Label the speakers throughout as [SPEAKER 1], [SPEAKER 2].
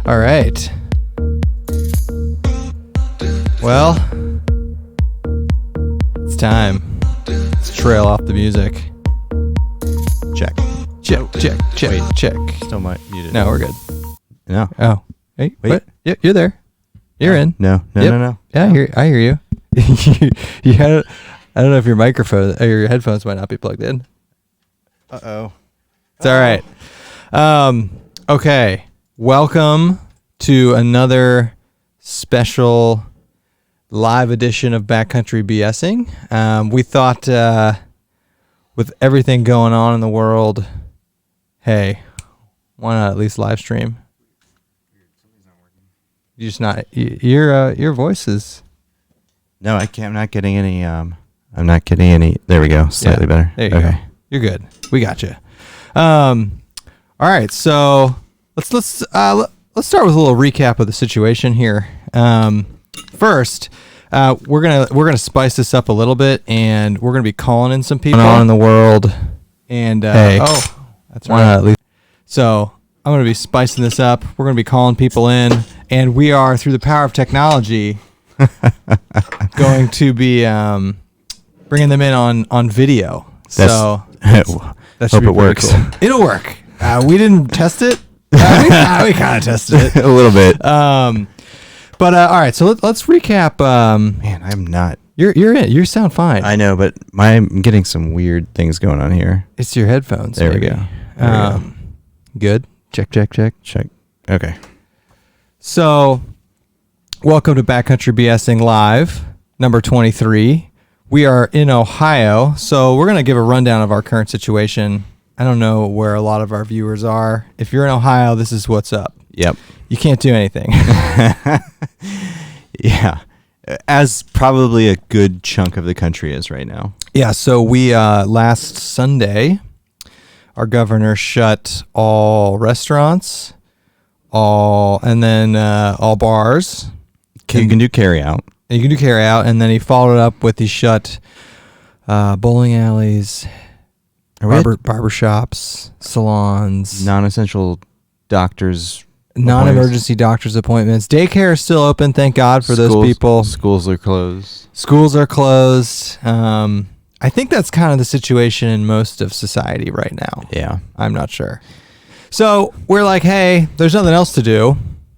[SPEAKER 1] All right. Well, it's time. Let's trail off the music.
[SPEAKER 2] Check.
[SPEAKER 1] Check.
[SPEAKER 2] Still muted.
[SPEAKER 1] No, we're good.
[SPEAKER 2] No.
[SPEAKER 1] Oh, hey,
[SPEAKER 2] Wait.
[SPEAKER 1] what? You're there. You're in.
[SPEAKER 2] No.
[SPEAKER 1] Yeah, I hear you. You had. I don't know if your microphone or your headphones might not be plugged in.
[SPEAKER 2] Uh-oh.
[SPEAKER 1] It's all right. Okay. Welcome to another special live edition of Backcountry BSing. We thought with everything going on in the world, hey, why not at least live stream? You just not your voice is.
[SPEAKER 2] No, I can't. I'm not getting any. I'm not getting any. There we go. Slightly better.
[SPEAKER 1] There you go. You're good. We got you. All right. So let's start with a little recap of the situation here. First, we're gonna spice this up a little bit, and we're gonna be calling in some people on in the world. And
[SPEAKER 2] hey,
[SPEAKER 1] that's right. At least. So I'm gonna be spicing this up. We're gonna be calling people in, and we are, through the power of technology, going to be bringing them in on video. So that should
[SPEAKER 2] hope
[SPEAKER 1] be
[SPEAKER 2] it works.
[SPEAKER 1] Cool. It'll work. We didn't test it. We kind of tested it
[SPEAKER 2] a little bit.
[SPEAKER 1] But all right. So let's recap.
[SPEAKER 2] Man, I'm not.
[SPEAKER 1] You're in. You sound fine.
[SPEAKER 2] I know, but I'm getting some weird things going on here.
[SPEAKER 1] It's your headphones.
[SPEAKER 2] There
[SPEAKER 1] maybe.
[SPEAKER 2] we go.
[SPEAKER 1] Good. Check.
[SPEAKER 2] Okay.
[SPEAKER 1] So, welcome to Backcountry BSing Live, number 23. We are in Ohio, so we're going to give a rundown of our current situation. I don't know where a lot of our viewers are. If you're in Ohio, this is what's up.
[SPEAKER 2] Yep.
[SPEAKER 1] You can't do anything.
[SPEAKER 2] Yeah. As probably a good chunk of the country is right now.
[SPEAKER 1] Yeah, so we, last Sunday, our governor shut all restaurants, all bars.
[SPEAKER 2] You can do carry out.
[SPEAKER 1] You can do carry out, and then he followed it up with he shut bowling alleys, barber shops, salons,
[SPEAKER 2] Non-essential doctors,
[SPEAKER 1] non-emergency doctor's appointments. Daycare is still open, thank God for those people.
[SPEAKER 2] Schools are closed.
[SPEAKER 1] I think that's kind of the situation in most of society right now.
[SPEAKER 2] Yeah.
[SPEAKER 1] I'm not sure. So we're like, hey, there's nothing else to do.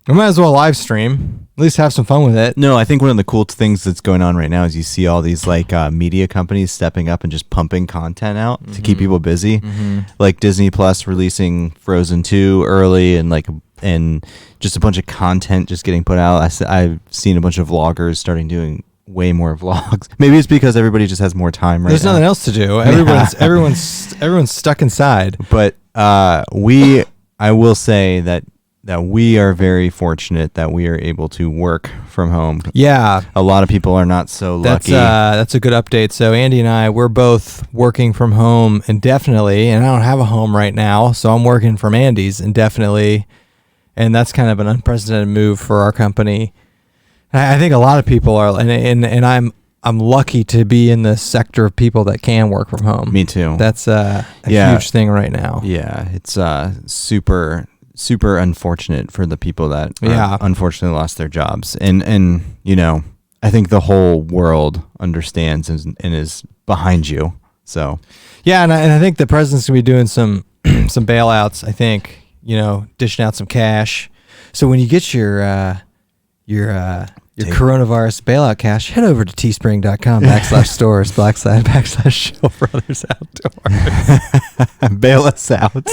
[SPEAKER 1] We might as well live stream. At least have some fun with it.
[SPEAKER 2] No, I think one of the cool things that's going on right now is you see all these like media companies stepping up and just pumping content out to keep people busy. Mm-hmm. Like Disney Plus releasing Frozen 2 early, and just a bunch of content just getting put out. I've seen a bunch of vloggers starting doing way more vlogs. Maybe it's because everybody just has more time right now.
[SPEAKER 1] There's nothing else to do. Everyone's stuck inside.
[SPEAKER 2] But I will say that we are very fortunate that we are able to work from home.
[SPEAKER 1] Yeah.
[SPEAKER 2] A lot of people are not so lucky.
[SPEAKER 1] That's a good update. So Andy and I, we're both working from home indefinitely, and I don't have a home right now, so I'm working from Andy's indefinitely, and that's kind of an unprecedented move for our company. I think a lot of people are, and I'm lucky to be in the sector of people that can work from home.
[SPEAKER 2] Me too.
[SPEAKER 1] That's a huge thing right now.
[SPEAKER 2] Yeah, it's super unfortunate for the people that unfortunately lost their jobs. And you know, I think the whole world understands and is behind you. So
[SPEAKER 1] yeah, and I think the president's gonna be doing some bailouts. I think, dishing out some cash. So when you get your coronavirus bailout cash, head over to teespring.com/stores/Show Brothers Outdoors.
[SPEAKER 2] Bail us out.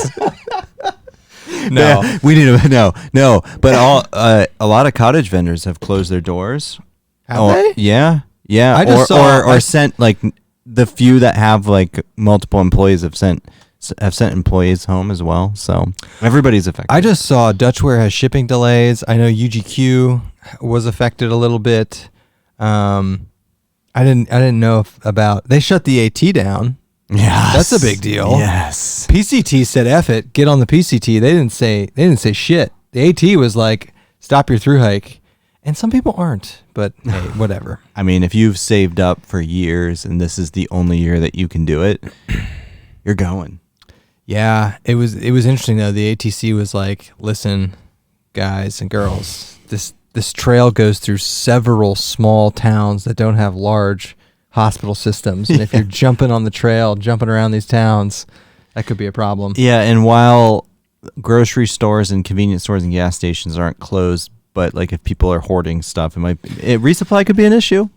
[SPEAKER 1] No,
[SPEAKER 2] yeah, we need to no. But a lot of cottage vendors have closed their doors.
[SPEAKER 1] Have they?
[SPEAKER 2] Yeah.
[SPEAKER 1] I just
[SPEAKER 2] or sent, like, the few that have like multiple employees have sent employees home as well. So everybody's affected.
[SPEAKER 1] I just saw Dutchware has shipping delays. I know UGQ was affected a little bit. I didn't know about they shut the AT down. That's a big deal.
[SPEAKER 2] Yes.
[SPEAKER 1] PCT said, F it, get on the PCT. They didn't say shit. The AT was like, stop your through hike. And some people aren't, but hey, whatever.
[SPEAKER 2] I mean, if you've saved up for years and this is the only year that you can do it, you're going.
[SPEAKER 1] Yeah, it was interesting though. The ATC was like, listen, guys and girls, this trail goes through several small towns that don't have large hospital systems. And if you're jumping on the trail, jumping around these towns, that could be a problem.
[SPEAKER 2] Yeah, and while grocery stores and convenience stores and gas stations aren't closed, but like if people are hoarding stuff, resupply could be an issue.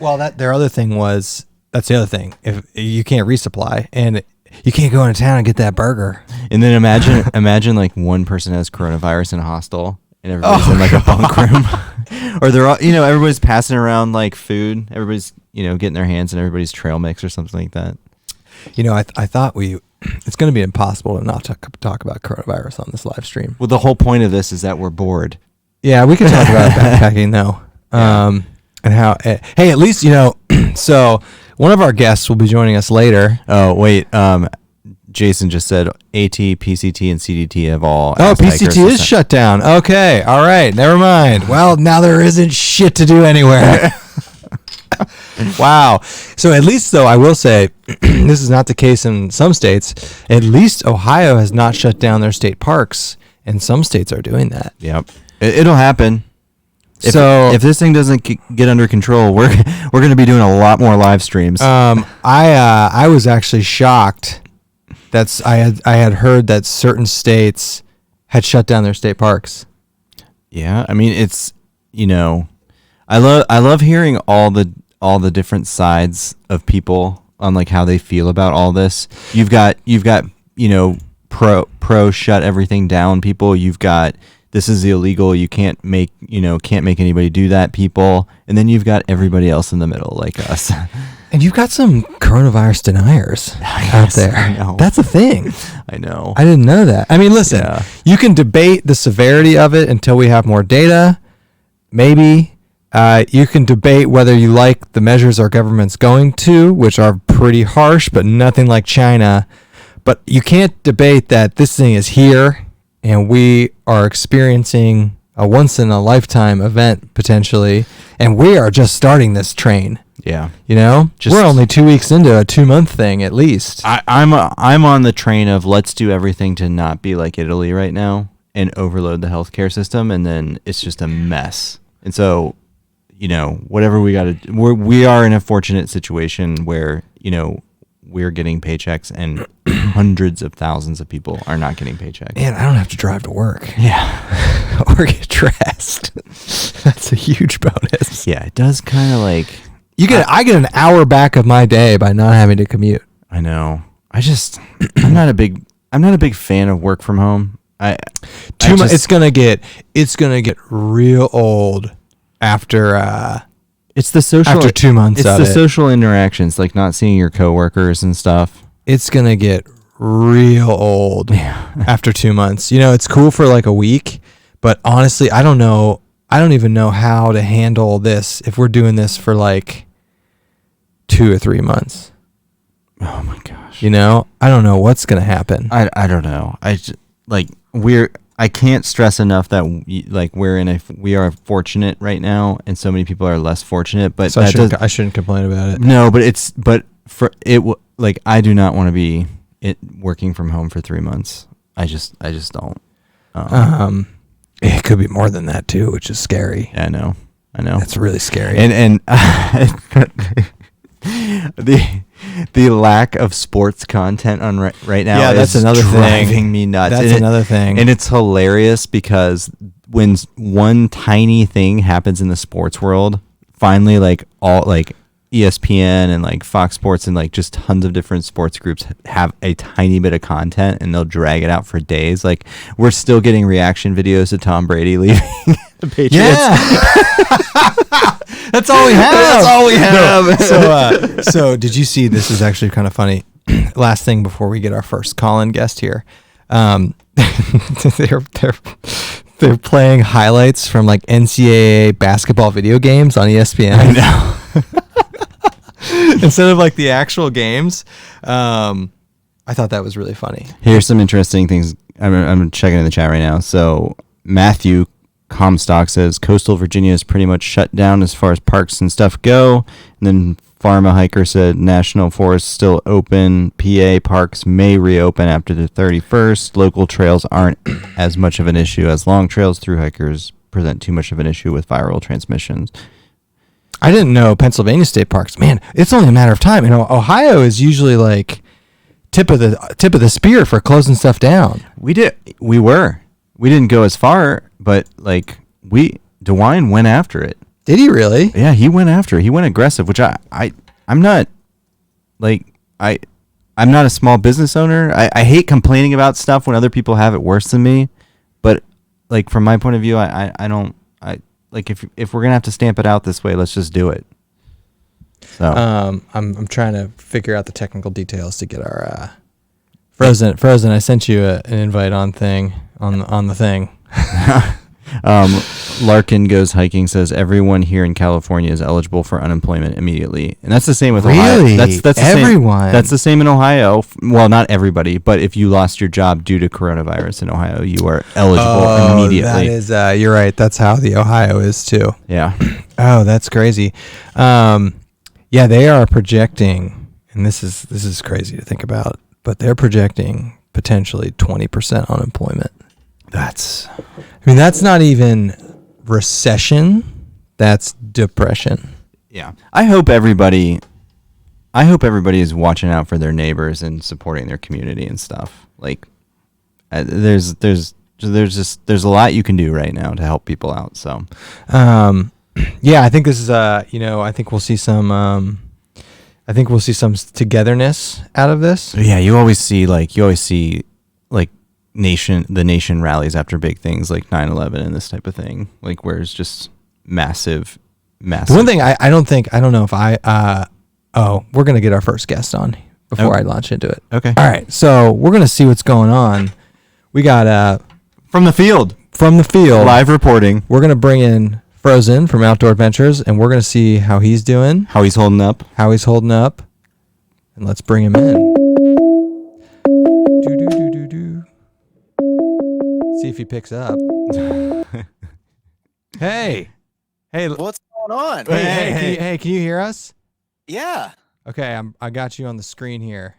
[SPEAKER 1] Well, their other thing was, that's the other thing. If you can't resupply and you can't go into town and get that burger.
[SPEAKER 2] And then imagine like one person has coronavirus in a hostel and everybody's in like a bunk room. Or they're all, everybody's passing around like food. Everybody's, getting their hands in everybody's trail mix or something like that.
[SPEAKER 1] I thought it's going to be impossible to not talk about coronavirus on this live stream.
[SPEAKER 2] Well, the whole point of this is that we're bored.
[SPEAKER 1] Yeah, we can talk about backpacking though. And how, hey, at least, so one of our guests will be joining us later.
[SPEAKER 2] Oh, wait. Jason just said AT, PCT, and CDT have all.
[SPEAKER 1] Oh, PCT is shut down. Okay. All right. Never mind. Well, now there isn't shit to do anywhere. Wow. So at least, though, I will say, this is not the case in some states. At least Ohio has not shut down their state parks, and some states are doing that.
[SPEAKER 2] Yep. It'll happen. If this thing doesn't get under control, we're going to be doing a lot more live streams.
[SPEAKER 1] I was actually shocked. I had heard that certain states had shut down their state parks.
[SPEAKER 2] Yeah, I mean it's I love hearing all the different sides of people on like how they feel about all this. You've got pro shut everything down people. You've got this is illegal. You can't make anybody do that people. And then you've got everybody else in the middle like us.
[SPEAKER 1] And you've got some coronavirus deniers out there.
[SPEAKER 2] I know.
[SPEAKER 1] That's a thing.
[SPEAKER 2] I know.
[SPEAKER 1] I didn't know that. I mean, listen, You can debate the severity of it until we have more data. Maybe. You can debate whether you like the measures our government's going to, which are pretty harsh, but nothing like China. But you can't debate that this thing is here and we are experiencing a once-in-a-lifetime event, potentially, and we are just starting this train.
[SPEAKER 2] Yeah.
[SPEAKER 1] We're only 2 weeks into a 2-month thing, at least.
[SPEAKER 2] I'm on the train of let's do everything to not be like Italy right now and overload the healthcare system, and then it's just a mess. And so, whatever we got to do, we are in a fortunate situation where, we're getting paychecks and hundreds of thousands of people are not getting paychecks.
[SPEAKER 1] Man, I don't have to drive to work.
[SPEAKER 2] Yeah.
[SPEAKER 1] Or get dressed. That's a huge bonus.
[SPEAKER 2] Yeah, it does kind of like...
[SPEAKER 1] I get an hour back of my day by not having to commute.
[SPEAKER 2] I know. I'm not a big fan of work from home.
[SPEAKER 1] It's gonna get real old after
[SPEAKER 2] it's the social
[SPEAKER 1] after 2 months.
[SPEAKER 2] It's the social interactions, like not seeing your coworkers and stuff.
[SPEAKER 1] It's gonna get real old after 2 months. It's cool for like a week, but honestly, I don't even know how to handle this if we're doing this for like 2 or 3 months.
[SPEAKER 2] Oh my gosh.
[SPEAKER 1] I don't know what's going to happen.
[SPEAKER 2] I don't know. I can't stress enough that we are fortunate right now and so many people are less fortunate, but
[SPEAKER 1] so I shouldn't complain about it.
[SPEAKER 2] No, but I do not want to be working from home for 3 months. I just don't.
[SPEAKER 1] It could be more than that too, which is scary.
[SPEAKER 2] Yeah, I know.
[SPEAKER 1] That's really scary.
[SPEAKER 2] And the lack of sports content on right now
[SPEAKER 1] that's
[SPEAKER 2] is
[SPEAKER 1] another
[SPEAKER 2] driving me nuts.
[SPEAKER 1] That's another thing.
[SPEAKER 2] And it's hilarious because when one tiny thing happens in the sports world, finally ESPN and like Fox Sports and like just tons of different sports groups have a tiny bit of content and they'll drag it out for days. Like we're still getting reaction videos of Tom Brady leaving the Patriots.
[SPEAKER 1] Yeah. That's all we have.
[SPEAKER 2] That's all we have.
[SPEAKER 1] No, so did you see, this is actually kind of funny. Last thing before we get our first call-in guest here. They're playing highlights from like NCAA basketball video games on ESPN.
[SPEAKER 2] I know.
[SPEAKER 1] instead of like the actual games. I thought that was really funny.
[SPEAKER 2] Here's some interesting things. I'm checking in the chat right now. So Matthew Comstock says coastal Virginia is pretty much shut down as far as parks and stuff go. And then Pharma Hiker said national forests still open. PA parks may reopen after the 31st. Local trails aren't as much of an issue as long trails. Through hikers present too much of an issue with viral transmissions.
[SPEAKER 1] I didn't know Pennsylvania state parks. Man, it's only a matter of time. You know, Ohio is usually like tip of the spear for closing stuff down.
[SPEAKER 2] We didn't go as far, but like DeWine went after it.
[SPEAKER 1] Did he really?
[SPEAKER 2] Yeah, he went after it. He went aggressive, which I'm not like I'm not a small business owner. I hate complaining about stuff when other people have it worse than me, but like from my point of view, I don't like if we're gonna have to stamp it out this way, let's just do it. So
[SPEAKER 1] I'm trying to figure out the technical details to get our Frozen. I sent you an invite on the thing.
[SPEAKER 2] Larkin Goes Hiking says everyone here in California is eligible for unemployment immediately, and that's the same with Ohio.
[SPEAKER 1] Really?
[SPEAKER 2] That's
[SPEAKER 1] everyone.
[SPEAKER 2] Same, that's the same in Ohio. Well, not everybody, but if you lost your job due to coronavirus in Ohio, you are eligible immediately.
[SPEAKER 1] That is, you're right. That's how the Ohio is too.
[SPEAKER 2] Yeah.
[SPEAKER 1] Oh, that's crazy. Yeah, they are projecting, and this is crazy to think about, but they're projecting potentially 20% unemployment. That's not even recession. That's depression.
[SPEAKER 2] Yeah. I hope everybody is watching out for their neighbors and supporting their community and stuff. Like, there's a lot you can do right now to help people out. So,
[SPEAKER 1] yeah, I think this is I think we'll see some togetherness out of this.
[SPEAKER 2] Yeah, you always see the nation rallies after big things like 9/11 and this type of thing, like where it's just massive.
[SPEAKER 1] The one thing I don't know if we're gonna get our first guest on before I launch into it.
[SPEAKER 2] Okay.
[SPEAKER 1] All right, so we're gonna see what's going on. We got
[SPEAKER 2] from the field
[SPEAKER 1] live
[SPEAKER 2] reporting.
[SPEAKER 1] We're gonna bring in Frozen from Outdoor Adventures, and we're gonna see how he's doing,
[SPEAKER 2] how he's holding up,
[SPEAKER 1] and let's bring him in. See if he picks up. Hey,
[SPEAKER 3] what's going on?
[SPEAKER 1] Hey, can you hear us?
[SPEAKER 3] Yeah.
[SPEAKER 1] Okay, I got you on the screen here.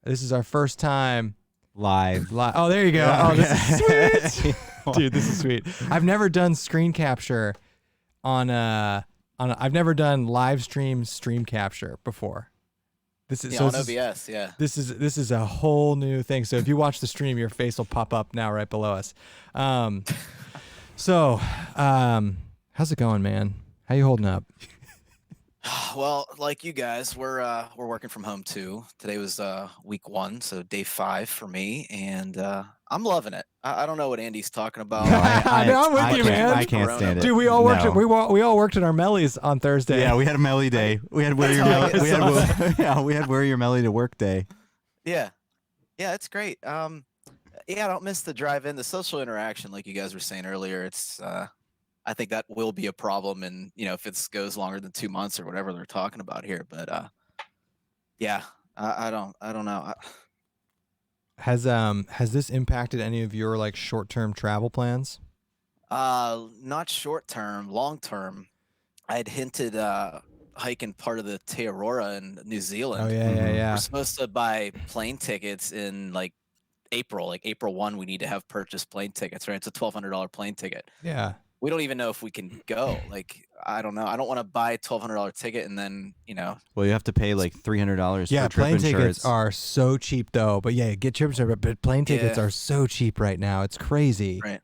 [SPEAKER 1] This is our first time
[SPEAKER 2] live.
[SPEAKER 1] Oh, there you go.
[SPEAKER 2] Yeah.
[SPEAKER 1] Oh, this is sweet. Dude, this is sweet. I've never done screen capture I've never done live stream capture before. This is
[SPEAKER 3] on OBS, yeah.
[SPEAKER 1] This is a whole new thing. So if you watch the stream, your face will pop up now right below us. How's it going, man? How you holding up?
[SPEAKER 3] Well, like you guys, we're working from home too. Today was week 1, so day 5 for me, and I'm loving it. I don't know what Andy's talking about.
[SPEAKER 1] I'm with you, man.
[SPEAKER 2] I can't stand it.
[SPEAKER 1] Dude, we all worked. We all worked at our Mellies on Thursday.
[SPEAKER 2] Yeah, we had a Melly day. We had wear your Melly. We had wear your Melly to work day.
[SPEAKER 3] Yeah, it's great. I don't miss the drive in, the social interaction, like you guys were saying earlier. It's I think that will be a problem, and if it goes longer than 2 months or whatever they're talking about here. But yeah, I don't know.
[SPEAKER 1] Has this impacted any of your like short-term travel plans?
[SPEAKER 3] Not short term, long term. I had hinted hiking part of the Te Aurora in New Zealand.
[SPEAKER 1] Oh yeah.
[SPEAKER 3] We're supposed to buy plane tickets in like April. Like April 1, we need to have purchased plane tickets, right? It's a $1,200 plane ticket.
[SPEAKER 1] Yeah.
[SPEAKER 3] We don't even know if we can go. Like, I don't know. I don't want to buy a $1,200 ticket and then,
[SPEAKER 2] Well, you have to pay like $300
[SPEAKER 1] yeah,
[SPEAKER 2] for trip
[SPEAKER 1] plane
[SPEAKER 2] insurance.
[SPEAKER 1] tickets are so cheap though. But yeah, get trip insurance, but plane tickets are so cheap right now. It's crazy.
[SPEAKER 3] Right.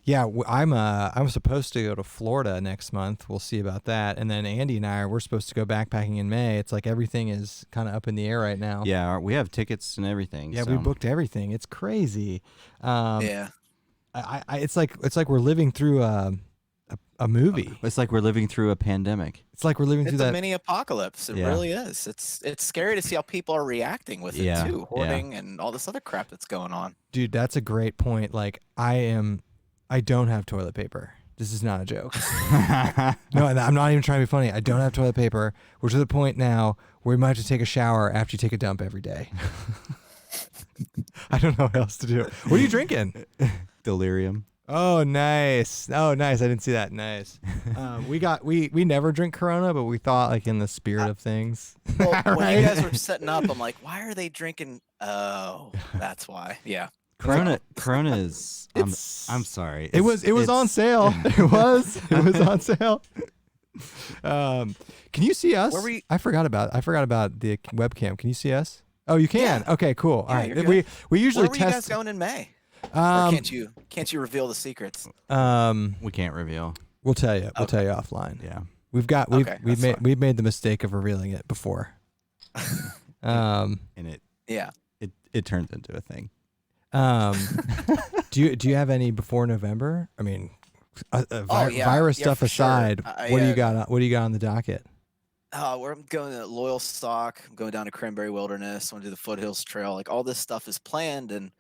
[SPEAKER 1] Yeah, I'm supposed to go to Florida next month. We'll see about that. And then Andy and we're supposed to go backpacking in May. It's like everything is kind of up in the air right now.
[SPEAKER 2] Yeah, we have tickets and everything.
[SPEAKER 1] Yeah,
[SPEAKER 2] so.
[SPEAKER 1] we booked everything. It's crazy.
[SPEAKER 3] Yeah.
[SPEAKER 1] It's like we're living through a movie.
[SPEAKER 2] It's like we're living through a pandemic.
[SPEAKER 1] It's like we're living through
[SPEAKER 3] It's a
[SPEAKER 1] that
[SPEAKER 3] mini apocalypse. It really is. It's scary to see how people are reacting with it too, hoarding and all this other crap that's going on.
[SPEAKER 1] Dude, that's a great point. Like I don't have toilet paper. This is not a joke. No, I'm not even trying to be funny. I don't have toilet paper. We're to the point now where we might have to take a shower after you take a dump every day. I don't know what else to do. What are you drinking?
[SPEAKER 2] Delirium.
[SPEAKER 1] Oh, nice. Oh, nice. I didn't see that. Nice. We never drink Corona, but we thought like in the spirit of things.
[SPEAKER 3] Well, when
[SPEAKER 1] Right?
[SPEAKER 3] you guys were setting up, I'm like, why are they drinking? Oh, that's why. Yeah.
[SPEAKER 2] Corona is. I'm sorry.
[SPEAKER 1] It was on sale. It was on sale. Can you see us?
[SPEAKER 3] Where were you-
[SPEAKER 1] I forgot about the webcam. Can you see us? Oh, you can.
[SPEAKER 3] Yeah.
[SPEAKER 1] Okay, cool. All
[SPEAKER 3] Yeah,
[SPEAKER 1] right.
[SPEAKER 3] you're good.
[SPEAKER 1] We usually
[SPEAKER 3] Where were you guys
[SPEAKER 1] test.
[SPEAKER 3] going in May? Or can't you reveal the secrets?
[SPEAKER 2] We can't reveal.
[SPEAKER 1] We'll tell you. We'll
[SPEAKER 3] Okay.
[SPEAKER 1] tell you offline.
[SPEAKER 2] Yeah.
[SPEAKER 1] We've
[SPEAKER 3] Okay, that's fine.
[SPEAKER 1] made the mistake of revealing it before.
[SPEAKER 2] And it
[SPEAKER 3] Yeah.
[SPEAKER 2] turns into a thing.
[SPEAKER 1] Do you have any before November? I mean,
[SPEAKER 3] yeah.
[SPEAKER 1] virus
[SPEAKER 3] Yeah,
[SPEAKER 1] stuff
[SPEAKER 3] for sure.
[SPEAKER 1] aside, what do you
[SPEAKER 3] Yeah.
[SPEAKER 1] got? What do you got on the docket?
[SPEAKER 3] Where I'm going to Loyal Stock, I'm going down to Cranberry Wilderness, I want to do the Foothills Trail. Like all this stuff is planned, and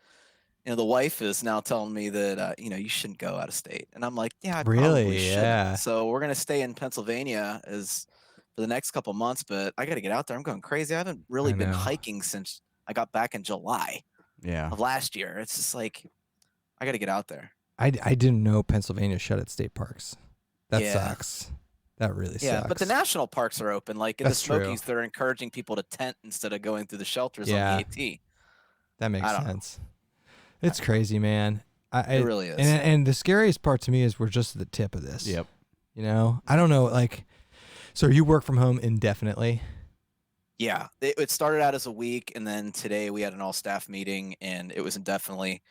[SPEAKER 3] the wife is now telling me that you shouldn't go out of state, and I'm like, yeah, I
[SPEAKER 1] Really?
[SPEAKER 3] probably shouldn't.
[SPEAKER 1] Yeah.
[SPEAKER 3] So we're gonna stay in Pennsylvania for the next couple months, but I got to get out there. I'm going crazy. I haven't really
[SPEAKER 1] I
[SPEAKER 3] been
[SPEAKER 1] know.
[SPEAKER 3] hiking since I got back in July
[SPEAKER 2] Yeah.
[SPEAKER 3] of last year. It's just like I got to get out there.
[SPEAKER 1] I didn't know Pennsylvania shut its state parks. That
[SPEAKER 3] Yeah.
[SPEAKER 1] sucks. That really
[SPEAKER 3] Yeah,
[SPEAKER 1] sucks.
[SPEAKER 3] but the national parks are open. Like in
[SPEAKER 1] That's
[SPEAKER 3] the
[SPEAKER 1] true.
[SPEAKER 3] Smokies, they're encouraging people to tent instead of going through the shelters
[SPEAKER 1] Yeah.
[SPEAKER 3] on the AT.
[SPEAKER 1] That makes
[SPEAKER 3] I don't know.
[SPEAKER 1] sense. It's crazy, man.
[SPEAKER 3] It really is.
[SPEAKER 1] And the scariest part to me is we're just at the tip of this.
[SPEAKER 2] Yep.
[SPEAKER 1] You know, I don't know. Like, so you work from home indefinitely?
[SPEAKER 3] Yeah, it started out as a week, and then today we had an all-staff meeting, and it was indefinitely.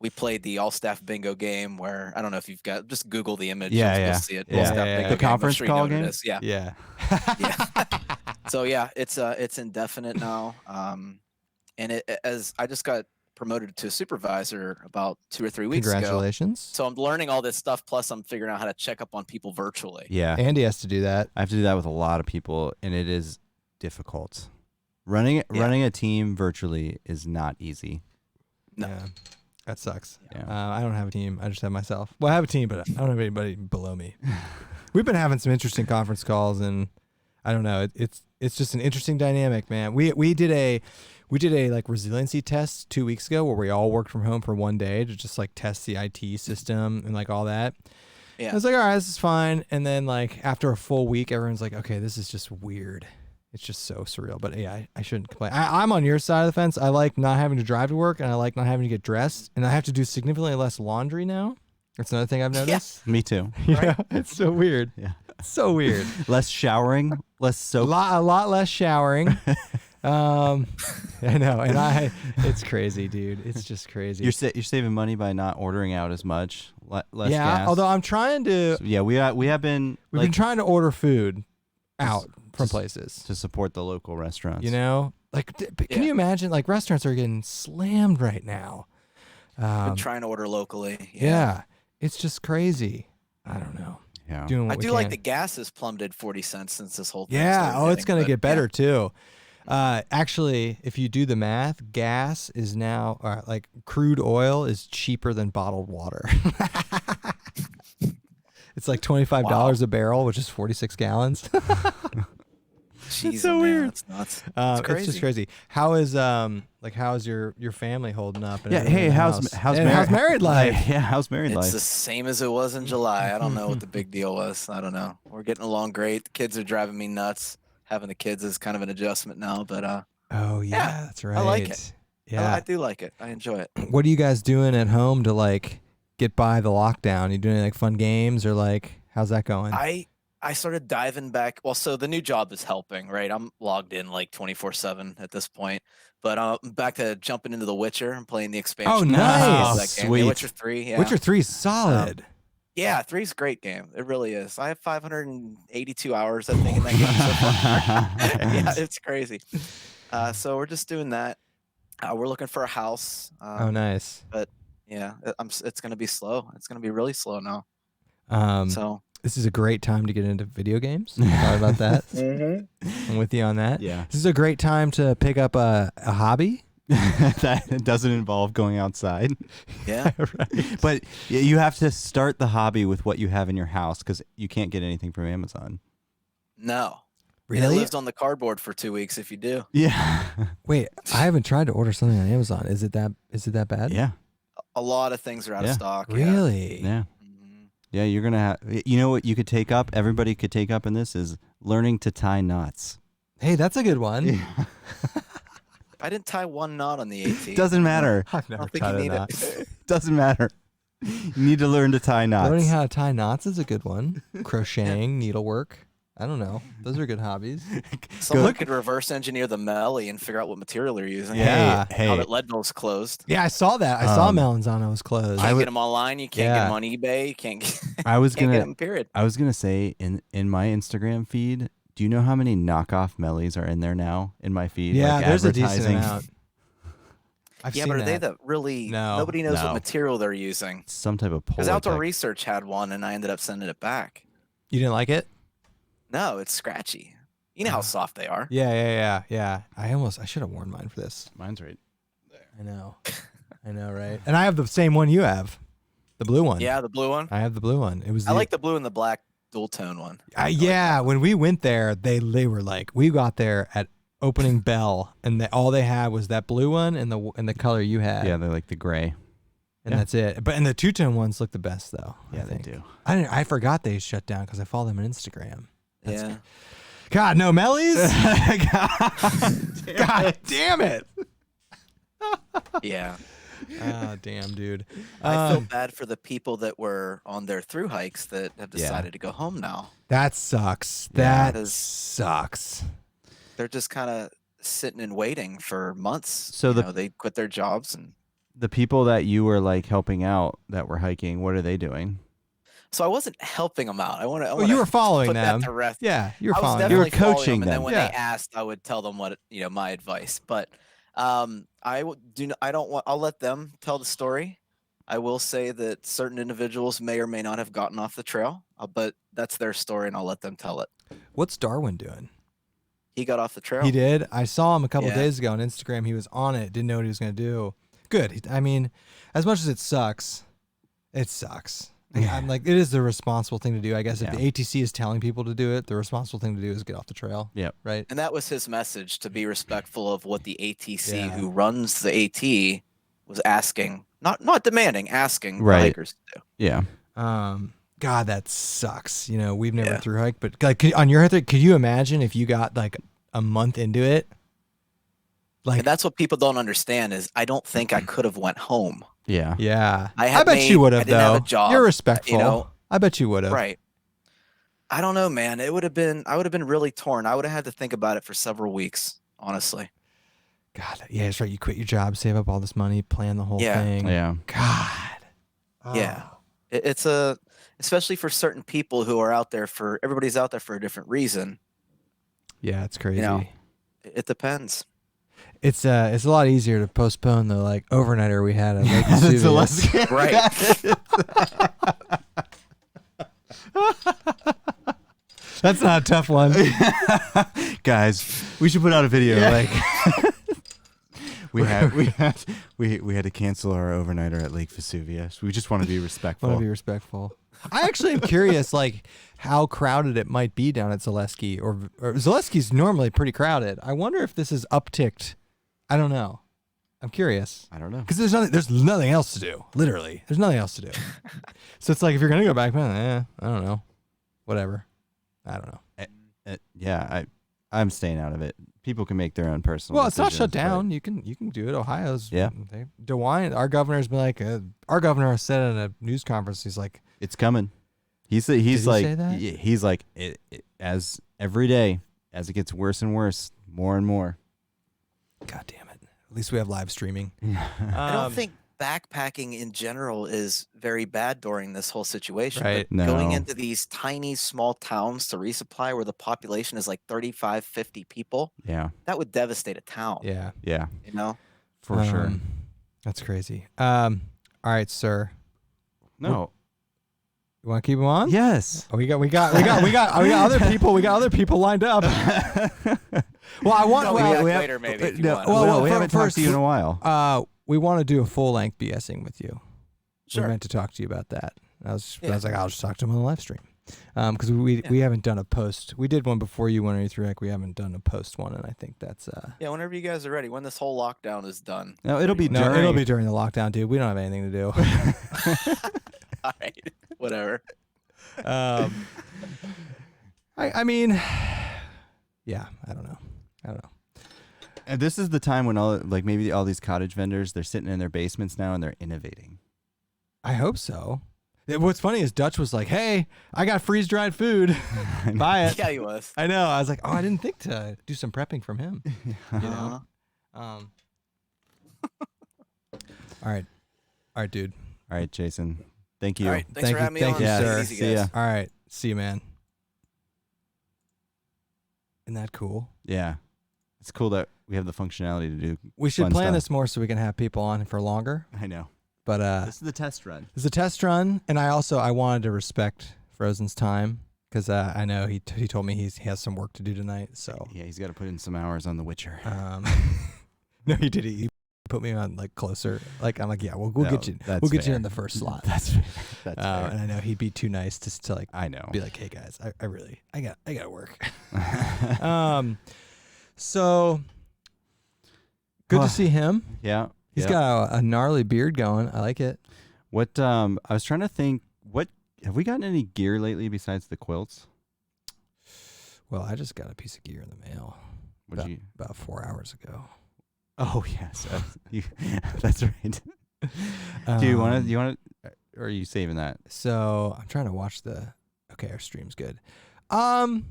[SPEAKER 3] We played the all-staff bingo game where I don't know if you've got just Google the image.
[SPEAKER 2] Yeah,
[SPEAKER 3] you'll
[SPEAKER 2] yeah.
[SPEAKER 3] see it.
[SPEAKER 2] Yeah.
[SPEAKER 3] All-staff
[SPEAKER 1] Yeah,
[SPEAKER 3] bingo
[SPEAKER 1] yeah.
[SPEAKER 2] The
[SPEAKER 3] game. I'm
[SPEAKER 2] conference
[SPEAKER 3] sure you know
[SPEAKER 2] call
[SPEAKER 3] what it
[SPEAKER 2] game?
[SPEAKER 3] is. Yeah.
[SPEAKER 1] Yeah.
[SPEAKER 3] Yeah. So yeah, it's indefinite now. And as I just got promoted to a supervisor about 2 or 3 weeks ago.
[SPEAKER 1] Congratulations.
[SPEAKER 3] So I'm learning all this stuff. Plus, I'm figuring out how to check up on people virtually.
[SPEAKER 2] Yeah.
[SPEAKER 1] Andy has to do that.
[SPEAKER 2] I have to do that with a lot of people, and it is difficult. Running a team virtually is not easy.
[SPEAKER 3] No.
[SPEAKER 1] Yeah. That sucks.
[SPEAKER 2] Yeah.
[SPEAKER 1] I don't have a team. I just have myself. Well, I have a team, but I don't have anybody below me. We've been having some interesting conference calls, and I don't know. It's just an interesting dynamic, man. We did a like resiliency test 2 weeks ago where we all worked from home for one day to just like test the IT system and like all that.
[SPEAKER 3] Yeah.
[SPEAKER 1] I was like, all right, this is fine. And then like after a full week, everyone's like, okay, this is just weird. It's just so surreal. But yeah, I shouldn't complain. I'm on your side of the fence. I like not having to drive to work, and I like not having to get dressed, and I have to do significantly less laundry now. That's another thing I've noticed.
[SPEAKER 2] Me too.
[SPEAKER 1] Yeah, it's so weird.
[SPEAKER 2] Yeah.
[SPEAKER 1] It's so weird.
[SPEAKER 2] Less showering, less
[SPEAKER 1] A
[SPEAKER 2] soap.
[SPEAKER 1] lot less showering. I know, and it's crazy, dude. It's just crazy.
[SPEAKER 2] You're saving money by not ordering out as much. Less
[SPEAKER 1] yeah,
[SPEAKER 2] gas.
[SPEAKER 1] although I'm trying to.
[SPEAKER 2] So, yeah, we have been
[SPEAKER 1] We've
[SPEAKER 2] like,
[SPEAKER 1] been trying to order food out from
[SPEAKER 2] just-
[SPEAKER 1] places.
[SPEAKER 2] to support the local restaurants.
[SPEAKER 1] You know, like, can you imagine? Like, restaurants are getting slammed right now.
[SPEAKER 3] Been trying to order locally.
[SPEAKER 1] Yeah, it's just crazy. I don't know.
[SPEAKER 2] Yeah.
[SPEAKER 1] Doing what
[SPEAKER 3] I
[SPEAKER 1] we
[SPEAKER 3] do like
[SPEAKER 1] can.
[SPEAKER 3] the gas has plummeted 40 cents since this whole thing.
[SPEAKER 1] Yeah.
[SPEAKER 3] started
[SPEAKER 1] Oh, it's
[SPEAKER 3] hitting,
[SPEAKER 1] gonna
[SPEAKER 3] but
[SPEAKER 1] get better
[SPEAKER 3] yeah.
[SPEAKER 1] too. Actually, if you do the math, gas is now like crude oil is cheaper than bottled water. It's like $25 a barrel, which is 46 gallons.
[SPEAKER 3] Jeez,
[SPEAKER 1] so
[SPEAKER 3] oh man,
[SPEAKER 1] weird.
[SPEAKER 3] That's nuts.
[SPEAKER 1] It's
[SPEAKER 3] crazy.
[SPEAKER 1] just crazy. How is how's your family holding up? and
[SPEAKER 2] Yeah.
[SPEAKER 1] everything
[SPEAKER 2] Hey,
[SPEAKER 1] in the
[SPEAKER 2] how's
[SPEAKER 1] house?
[SPEAKER 2] how's,
[SPEAKER 1] And how's married life?
[SPEAKER 2] Yeah. How's married
[SPEAKER 3] It's
[SPEAKER 2] life?
[SPEAKER 3] the same as it was in July. I don't know what the big deal was. I don't know. We're getting along great. The kids are driving me nuts. Having the kids is kind of an adjustment now, but
[SPEAKER 1] Oh yeah,
[SPEAKER 3] Yeah,
[SPEAKER 1] that's right.
[SPEAKER 3] I like it.
[SPEAKER 1] Yeah.
[SPEAKER 3] I do like it. I enjoy it.
[SPEAKER 1] What are you guys doing at home to like get by the lockdown? You doing any, like fun games or like how's that going?
[SPEAKER 3] I started diving back. Well, so the new job is helping, right? I'm logged in like 24/7 at this point. But I'm back to jumping into The Witcher and playing the expansion.
[SPEAKER 1] Oh,
[SPEAKER 3] of
[SPEAKER 1] nice.
[SPEAKER 3] that game.
[SPEAKER 2] Sweet.
[SPEAKER 3] The Witcher 3. Yeah.
[SPEAKER 1] Witcher 3 is solid.
[SPEAKER 3] Yeah, 3 is a great game. It really is. I have 582 hours, I think, in that game so far. Yeah, it's crazy. So we're just doing that. We're looking for a house.
[SPEAKER 1] Oh, nice.
[SPEAKER 3] Yeah, it's going to be slow. It's going to be really slow now. So
[SPEAKER 1] This is a great time to get into video games. Thought about that. I'm with you on that.
[SPEAKER 2] Yeah.
[SPEAKER 1] This is a great time to pick up a hobby.
[SPEAKER 2] That doesn't involve going outside.
[SPEAKER 3] Yeah.
[SPEAKER 2] Right. But you have to start the hobby with what you have in your house because you can't get anything from Amazon.
[SPEAKER 3] No.
[SPEAKER 1] Really?
[SPEAKER 3] And it lives on the cardboard for 2 weeks if you do.
[SPEAKER 2] Yeah.
[SPEAKER 1] Wait, I haven't tried to order something on Amazon. Is it that bad?
[SPEAKER 2] Yeah.
[SPEAKER 3] A lot of things are out of
[SPEAKER 2] Yeah.
[SPEAKER 3] stock.
[SPEAKER 1] Really?
[SPEAKER 2] Yeah.
[SPEAKER 3] Mhm.
[SPEAKER 2] Yeah. You're going to have, you know what you could take up? Everybody could take up in this is learning to tie knots.
[SPEAKER 1] Hey, that's a good one.
[SPEAKER 3] I didn't tie one knot on the AT.
[SPEAKER 2] Doesn't matter.
[SPEAKER 1] I've
[SPEAKER 3] I
[SPEAKER 1] never
[SPEAKER 3] don't think
[SPEAKER 1] tried
[SPEAKER 3] you
[SPEAKER 1] a
[SPEAKER 3] need
[SPEAKER 1] knot.
[SPEAKER 3] it.
[SPEAKER 2] Doesn't matter. You need to learn to tie knots.
[SPEAKER 1] Learning how to tie knots is a good one. Crocheting, needlework. I don't know. Those are good hobbies.
[SPEAKER 3] Someone could reverse engineer the Melly and figure out what material they're using.
[SPEAKER 1] Yeah.
[SPEAKER 2] Hey.
[SPEAKER 3] How that Leadville's closed.
[SPEAKER 1] Yeah, I saw that. I saw Melanzano was closed.
[SPEAKER 3] Can't get them online. You can't
[SPEAKER 1] Yeah.
[SPEAKER 3] get them on eBay. You can't get,
[SPEAKER 2] I was
[SPEAKER 3] can't get
[SPEAKER 2] gonna
[SPEAKER 3] them, period.
[SPEAKER 2] I was gonna say in my Instagram feed, do you know how many knockoff Mellies are in there now in my feed?
[SPEAKER 1] Yeah,
[SPEAKER 2] Like
[SPEAKER 1] there's a decent
[SPEAKER 2] advertising?
[SPEAKER 1] amount. I've
[SPEAKER 3] Yeah,
[SPEAKER 1] seen
[SPEAKER 3] but are they
[SPEAKER 1] that.
[SPEAKER 3] the really,
[SPEAKER 1] No.
[SPEAKER 3] nobody knows
[SPEAKER 2] No.
[SPEAKER 3] what material they're using.
[SPEAKER 2] Some type of
[SPEAKER 3] Because Outdoor
[SPEAKER 2] Polartec.
[SPEAKER 3] Research had one and I ended up sending it back.
[SPEAKER 1] You didn't like it?
[SPEAKER 3] No, it's scratchy. You know how soft they are.
[SPEAKER 1] Yeah. I should have worn mine for this.
[SPEAKER 2] Mine's right.
[SPEAKER 1] I know, right? And I have the same one you have, the blue one.
[SPEAKER 3] Yeah, the blue one.
[SPEAKER 1] I have the blue one. It was.
[SPEAKER 3] I like the blue and the black dual tone one.
[SPEAKER 1] Yeah, when we went there, they were like, we got there at opening bell, and all they had was that blue one and the color you had.
[SPEAKER 2] Yeah, they're like the gray.
[SPEAKER 1] and that's it. But the two-tone ones look the best though.
[SPEAKER 2] Yeah,
[SPEAKER 1] I think.
[SPEAKER 2] they do.
[SPEAKER 1] I forgot they shut down because I follow them on Instagram.
[SPEAKER 3] Yeah.
[SPEAKER 1] God, no Mellies. God damn it.
[SPEAKER 3] Yeah.
[SPEAKER 1] Oh, damn, dude.
[SPEAKER 3] I feel bad for the people that were on their through hikes that have
[SPEAKER 2] Yeah.
[SPEAKER 3] decided to go home now.
[SPEAKER 1] That sucks.
[SPEAKER 2] Yeah.
[SPEAKER 1] That sucks.
[SPEAKER 3] They're just kind of sitting and waiting for months.
[SPEAKER 2] So
[SPEAKER 3] they quit their jobs and
[SPEAKER 2] the people that you were like helping out that were hiking, what are they doing?
[SPEAKER 3] so I wasn't helping them out. I want to.
[SPEAKER 1] Well, you were following
[SPEAKER 3] put
[SPEAKER 1] them.
[SPEAKER 3] That to rest.
[SPEAKER 1] Yeah, you were
[SPEAKER 3] I was
[SPEAKER 1] following them.
[SPEAKER 2] You were
[SPEAKER 3] definitely following
[SPEAKER 2] coaching
[SPEAKER 3] them, and then
[SPEAKER 2] them.
[SPEAKER 3] when
[SPEAKER 1] Yeah.
[SPEAKER 3] they asked, I would tell them what my advice. But I don't want. I'll let them tell the story. I will say that certain individuals may or may not have gotten off the trail, but that's their story, and I'll let them tell it.
[SPEAKER 1] What's Darwin doing?
[SPEAKER 3] He got off the trail.
[SPEAKER 1] He did. I saw him a couple
[SPEAKER 3] Yeah.
[SPEAKER 1] days ago on Instagram. He was on it. Didn't know what he was going to do. Good. I mean, as much as it sucks, it sucks. I'm like, it is the responsible thing to do. I guess if
[SPEAKER 2] Yeah.
[SPEAKER 1] the ATC is telling people to do it, the responsible thing to do is get off the trail.
[SPEAKER 2] Yep.
[SPEAKER 1] Right.
[SPEAKER 3] And that was his message, to be respectful of what the ATC,
[SPEAKER 1] Yeah.
[SPEAKER 3] who runs the AT, was asking, not demanding, asking
[SPEAKER 2] Right.
[SPEAKER 3] the hikers to do.
[SPEAKER 2] Yeah.
[SPEAKER 1] God, that sucks. We've never
[SPEAKER 3] Yeah.
[SPEAKER 1] through hiked, but like on your hike, could you imagine if you got like a month into it? Like,
[SPEAKER 3] And that's what people don't understand is I don't think I could have went home.
[SPEAKER 2] Yeah.
[SPEAKER 1] yeah,
[SPEAKER 3] I
[SPEAKER 1] bet you would have
[SPEAKER 3] didn't have
[SPEAKER 1] though.
[SPEAKER 3] a job,
[SPEAKER 1] You're respectful.
[SPEAKER 3] you know?
[SPEAKER 1] I bet you would have.
[SPEAKER 3] Right. I don't know, man. I would have been really torn. I would have had to think about it for several weeks, honestly.
[SPEAKER 1] God, yeah, that's right. You quit your job, save up all this money, plan the whole
[SPEAKER 3] Yeah.
[SPEAKER 1] thing.
[SPEAKER 2] Yeah.
[SPEAKER 1] God.
[SPEAKER 3] Yeah.
[SPEAKER 1] Oh.
[SPEAKER 3] It's especially for certain people who are out there everybody's out there for a different reason.
[SPEAKER 1] Yeah, it's crazy.
[SPEAKER 3] It depends.
[SPEAKER 1] It's a lot easier to postpone the like overnighter we had at Lake Vesuvius.
[SPEAKER 3] Right.
[SPEAKER 1] That's not a tough one.
[SPEAKER 2] Guys, we should put out a video. Like we had to cancel our overnighter at Lake Vesuvius. We just want to be respectful.
[SPEAKER 1] Want to be respectful. I actually am curious, like how crowded it might be down at Zaleski, or Zaleski's normally pretty crowded. I wonder if this is upticked. I don't know. I'm curious
[SPEAKER 2] I don't know.
[SPEAKER 1] because there's nothing else to do. Literally, there's nothing else to do. So it's like if you're gonna go back, I don't know. Whatever. I don't know.
[SPEAKER 2] Yeah, I'm staying out of it. People can make their own personal.
[SPEAKER 1] Well, it's not shut
[SPEAKER 2] decisions,
[SPEAKER 1] down. You can do it. Ohio's
[SPEAKER 2] Yeah.
[SPEAKER 1] DeWine, our governor's been like, our governor said at a news conference, he's like,
[SPEAKER 2] It's coming. He's
[SPEAKER 1] he
[SPEAKER 2] like
[SPEAKER 1] say that?
[SPEAKER 2] he's like as every day as it gets worse and worse, more and more.
[SPEAKER 1] God damn it. At least we have live streaming.
[SPEAKER 3] I don't think backpacking in general is very bad during this whole situation.
[SPEAKER 1] Right.
[SPEAKER 3] But going
[SPEAKER 2] No.
[SPEAKER 3] into these tiny, small towns to resupply where the population is like 35, 50 people,
[SPEAKER 2] Yeah,
[SPEAKER 3] that would devastate a town.
[SPEAKER 1] Yeah,
[SPEAKER 2] yeah,
[SPEAKER 3] You know?
[SPEAKER 2] for sure.
[SPEAKER 1] That's crazy. All right, sir.
[SPEAKER 2] No,
[SPEAKER 1] You want to keep him on?
[SPEAKER 2] Yes.
[SPEAKER 1] Oh, we got other people. We got other people lined up. Well, I want.
[SPEAKER 3] No,
[SPEAKER 1] well,
[SPEAKER 3] we have later maybe. If you want.
[SPEAKER 2] Well, we
[SPEAKER 1] fir-
[SPEAKER 2] haven't talked
[SPEAKER 1] first,
[SPEAKER 2] to you in a while.
[SPEAKER 1] We want to do a full length BSing with you.
[SPEAKER 3] Sure.
[SPEAKER 1] We meant to talk to you about that. I was
[SPEAKER 3] Yeah.
[SPEAKER 1] like, I'll just talk to him on the live stream. Because we haven't done a post. We did one before you went through. Like we haven't done a post one, and I think that's
[SPEAKER 3] Yeah, whenever you guys are ready, when this whole lockdown is done.
[SPEAKER 2] No, it'll be
[SPEAKER 1] it'll be during the lockdown, dude. We don't have anything to do.
[SPEAKER 3] All right, whatever.
[SPEAKER 1] I mean, yeah, I don't know.
[SPEAKER 2] And this is the time when maybe all these cottage vendors, they're sitting in their basements now and they're innovating.
[SPEAKER 1] I hope so. What's funny is Dutch was like, "Hey, I got freeze dried food. Buy it."
[SPEAKER 3] Yeah, he was.
[SPEAKER 1] I know. I was like, "Oh, I didn't think to do some prepping from him." You know.
[SPEAKER 3] Uh-huh.
[SPEAKER 1] All right, dude.
[SPEAKER 2] All right, Jason. Thank you.
[SPEAKER 3] All right, thanks for having me
[SPEAKER 1] Thank
[SPEAKER 3] on.
[SPEAKER 1] you,
[SPEAKER 3] Take it
[SPEAKER 1] sir.
[SPEAKER 3] easy,
[SPEAKER 2] See ya.
[SPEAKER 3] guys.
[SPEAKER 1] All right, see you, man. Isn't that cool?
[SPEAKER 2] Yeah. It's cool that we have the functionality to do.
[SPEAKER 1] We should
[SPEAKER 2] fun
[SPEAKER 1] plan
[SPEAKER 2] stuff.
[SPEAKER 1] this more so we can have people on for longer.
[SPEAKER 2] I know.
[SPEAKER 1] But
[SPEAKER 2] This is the test run.
[SPEAKER 1] it's a test run, and I wanted to respect Frozen's time because I know he told me he has some work to do tonight. So
[SPEAKER 2] Yeah, he's got to put in some hours on The Witcher.
[SPEAKER 1] no, he did. He put me on like closer. Like I'm like, yeah, we'll
[SPEAKER 2] No,
[SPEAKER 1] get you.
[SPEAKER 2] that's
[SPEAKER 1] We'll get you
[SPEAKER 2] fair.
[SPEAKER 1] in the first slot.
[SPEAKER 2] That's fair. That's
[SPEAKER 1] And
[SPEAKER 2] fair.
[SPEAKER 1] I know he'd be too nice to like
[SPEAKER 2] I know.
[SPEAKER 1] be like, hey guys, I really I got to work. So good to see him.
[SPEAKER 2] Yeah.
[SPEAKER 1] He's
[SPEAKER 2] yeah.
[SPEAKER 1] got a gnarly beard going. I like it.
[SPEAKER 2] What I was trying to think, what have we gotten any gear lately besides the quilts?
[SPEAKER 1] Well, I just got a piece of gear in the mail about 4 hours ago.
[SPEAKER 2] Oh yes. That's right. Do you want to or are you saving that?
[SPEAKER 1] So I'm trying to watch okay, our stream's good. I'll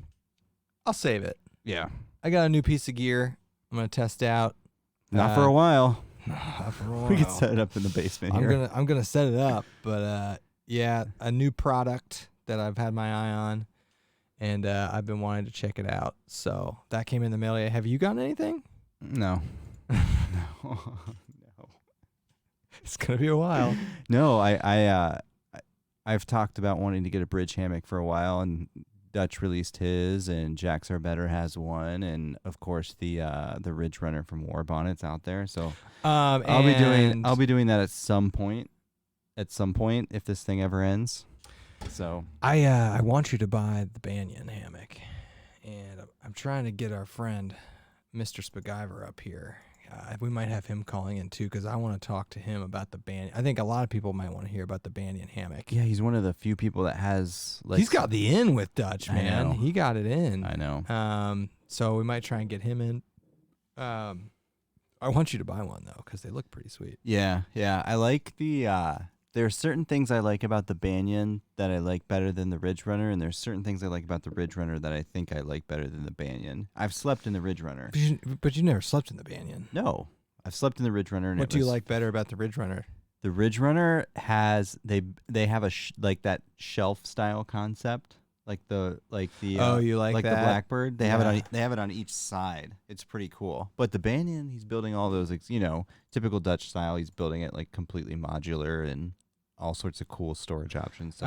[SPEAKER 1] save it.
[SPEAKER 2] Yeah.
[SPEAKER 1] I got a new piece of gear I'm gonna test out.
[SPEAKER 2] Not for a while.
[SPEAKER 1] Not for a while.
[SPEAKER 2] We could set it up in the basement here.
[SPEAKER 1] I'm gonna set it up, but yeah, a new product that I've had my eye on, and I've been wanting to check it out. So that came in the mail. Have you gotten anything?
[SPEAKER 2] No. No.
[SPEAKER 1] It's gonna be a while.
[SPEAKER 2] No, I've talked about wanting to get a bridge hammock for a while, and Dutch released his, and Jax Our Better has one, and of course the Ridge Runner from War Bonnet's out there. So I'll be doing that at some point. If this thing ever ends. So
[SPEAKER 1] I want you to buy the Banyan hammock, and I'm trying to get our friend Mr. Spaguyver up here. We might have him calling in too, because I want to talk to him about the Banyan. I think a lot of people might want to hear about the Banyan hammock.
[SPEAKER 2] yeah, he's one of the few people that has. Like,
[SPEAKER 1] He's got the in with Dutch,
[SPEAKER 2] I
[SPEAKER 1] man.
[SPEAKER 2] know.
[SPEAKER 1] He got it in.
[SPEAKER 2] I know.
[SPEAKER 1] So we might try and get him in. I want you to buy one though, because they look pretty sweet.
[SPEAKER 2] Yeah. I like the. There are certain things I like about the Banyan that I like better than the Ridge Runner, and there's certain things I like about the Ridge Runner that I think I like better than the Banyan. I've slept in the Ridge Runner.
[SPEAKER 1] But you never slept in the Banyan.
[SPEAKER 2] No, I've slept in the Ridge Runner. And
[SPEAKER 1] What do you like better about the Ridge Runner?
[SPEAKER 2] The Ridge Runner has they have a like that shelf style concept, like the
[SPEAKER 1] you like
[SPEAKER 2] the
[SPEAKER 1] that?
[SPEAKER 2] Blackbird. They have it
[SPEAKER 1] Yeah.
[SPEAKER 2] on each side. It's pretty cool. But the Banyan, he's building all those typical Dutch style. He's building it like completely modular and all sorts of cool storage options. So,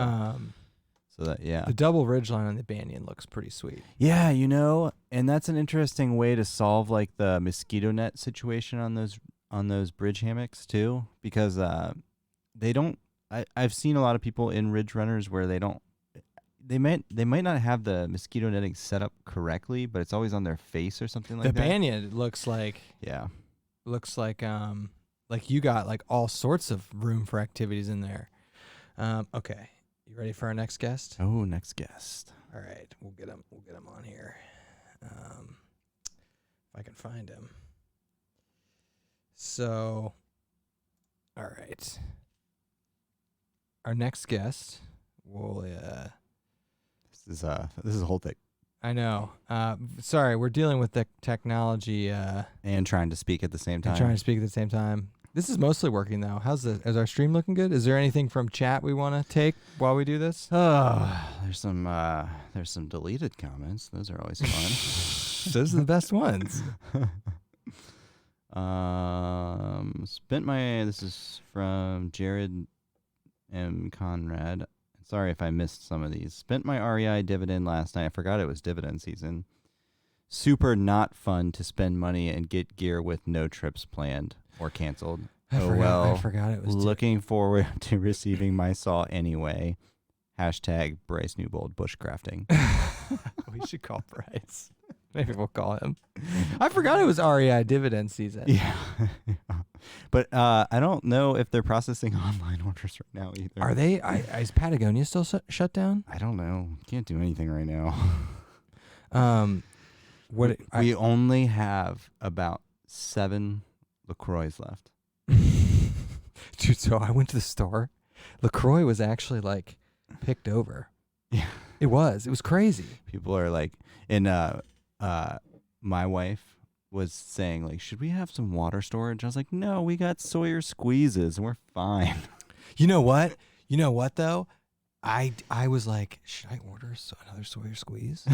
[SPEAKER 1] The double ridgeline on the Banyan looks pretty sweet.
[SPEAKER 2] yeah, and that's an interesting way to solve like the mosquito net situation on those bridge hammocks too, because they don't. I've seen a lot of people in Ridge Runners where they don't. They might not have the mosquito netting set up correctly, but it's always on their face or something like
[SPEAKER 1] The
[SPEAKER 2] that.
[SPEAKER 1] Banyan looks like you got like all sorts of room for activities in there. Okay, you ready for our next guest?
[SPEAKER 2] Oh, next guest.
[SPEAKER 1] All right, we'll get him on here. If I can find him. So, all right. Our next guest will.
[SPEAKER 2] This is a whole thing.
[SPEAKER 1] I know. Sorry, we're dealing with the technology.
[SPEAKER 2] And trying to speak at the same time.
[SPEAKER 1] And trying to speak at the same time. This is mostly working though. Is our stream looking good? Is there anything from chat we want to take while we do this?
[SPEAKER 2] Oh, there's some deleted comments. Those are always fun.
[SPEAKER 1] Those are the best ones.
[SPEAKER 2] This is from Jared M. Conrad. It Sorry if I missed some of these. Spent my REI dividend last night. I forgot it was dividend season. Super not fun to spend money and get gear with no trips planned or canceled.
[SPEAKER 1] I forgot it was
[SPEAKER 2] looking forward to receiving my saw anyway. Hashtag Bryce Newbold bushcrafting.
[SPEAKER 1] We should call Bryce. Maybe we'll call him. I forgot it was REI dividend season.
[SPEAKER 2] Yeah. But I don't know if they're processing online orders right now either.
[SPEAKER 1] Are they? Is Patagonia still shut down?
[SPEAKER 2] I don't know. Can't do anything right now. We only have about 7 LaCroix left.
[SPEAKER 1] Dude, so I went to the store. LaCroix was actually like picked over.
[SPEAKER 2] Yeah.
[SPEAKER 1] It was crazy.
[SPEAKER 2] People are like, and my wife was saying like, should we have some water storage? I was like, no, we got Sawyer squeezes and we're fine.
[SPEAKER 1] You know what though? I was like, should I order another Sawyer squeeze?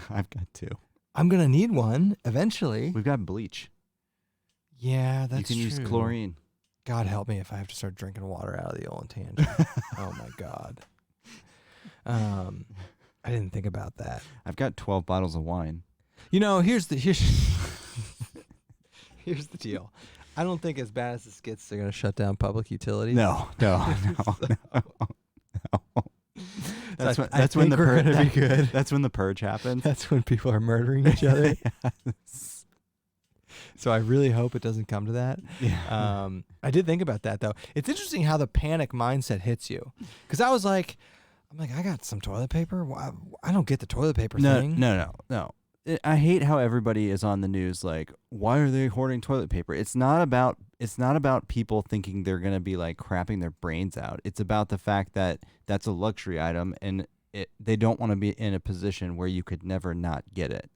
[SPEAKER 2] I've got 2.
[SPEAKER 1] I'm gonna need one eventually.
[SPEAKER 2] We've got bleach.
[SPEAKER 1] Yeah, that's true.
[SPEAKER 2] You can use chlorine.
[SPEAKER 1] God help me if I have to start drinking water out of the old tangent. Oh my God. I didn't think about that.
[SPEAKER 2] I've got 12 bottles of wine.
[SPEAKER 1] You know, here's the deal. I don't think as bad as this gets, they're gonna shut down public utilities.
[SPEAKER 2] No. That's when the
[SPEAKER 1] purge. Gonna be good.
[SPEAKER 2] That's when the purge happens.
[SPEAKER 1] That's when people are murdering each other.
[SPEAKER 2] Yes.
[SPEAKER 1] So I really hope it doesn't come to that.
[SPEAKER 2] Yeah.
[SPEAKER 1] I did think about that though. It's interesting how the panic mindset hits you, because I was like, I got some toilet paper. I don't get the toilet paper thing.
[SPEAKER 2] No. I hate how everybody is on the news like, why are they hoarding toilet paper? It's not about people thinking they're going to be like crapping their brains out. It's about the fact that that's a luxury item and they don't want to be in a position where you could never not get it.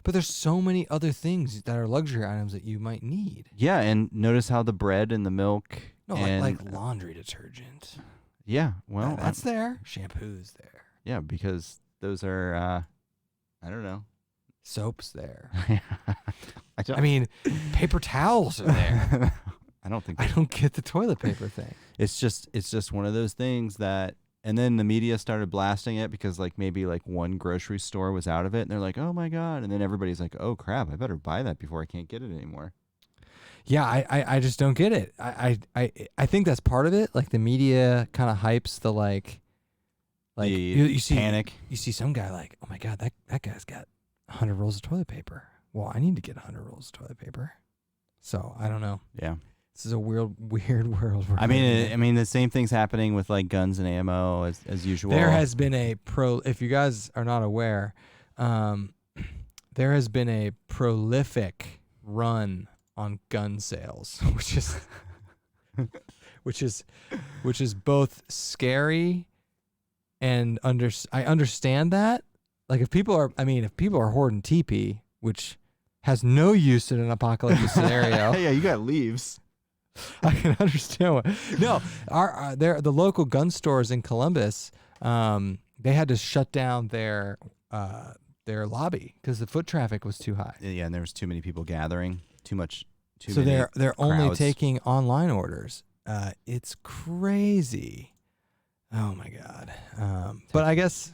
[SPEAKER 1] But there's so many other things that are luxury items that you might need.
[SPEAKER 2] Yeah, and notice how the bread and the milk.
[SPEAKER 1] No, like laundry detergent.
[SPEAKER 2] Yeah, well,
[SPEAKER 1] that's there. Shampoo's there.
[SPEAKER 2] Yeah, because those are, I don't know.
[SPEAKER 1] Soap's there.
[SPEAKER 2] I
[SPEAKER 1] mean, paper towels are there.
[SPEAKER 2] I
[SPEAKER 1] don't get the toilet paper thing.
[SPEAKER 2] It's just one of those things that, and then the media started blasting it because like maybe like one grocery store was out of it and they're like, oh my God. And then everybody's like, oh crap, I better buy that before I can't get it anymore.
[SPEAKER 1] Yeah, I just don't get it. I think that's part of it. Like the media kind of hypes the like you see
[SPEAKER 2] panic.
[SPEAKER 1] You see some guy like, oh my God, that guy's got 100 rolls of toilet paper. Well, I need to get 100 rolls of toilet paper. So I don't know.
[SPEAKER 2] Yeah,
[SPEAKER 1] this is a weird world.
[SPEAKER 2] I mean, the same thing's happening with like guns and ammo as usual.
[SPEAKER 1] There has been if you guys are not aware, there has been a prolific run on gun sales, which is both scary and I understand that. Like if people are hoarding TP, which has no use in an apocalyptic scenario.
[SPEAKER 2] Yeah, you got leaves.
[SPEAKER 1] I can understand the local gun stores in Columbus, they had to shut down their lobby because the foot traffic was too high.
[SPEAKER 2] Yeah, and there was too many people gathering.
[SPEAKER 1] So they're only taking online orders. It's crazy. Oh my God. But I guess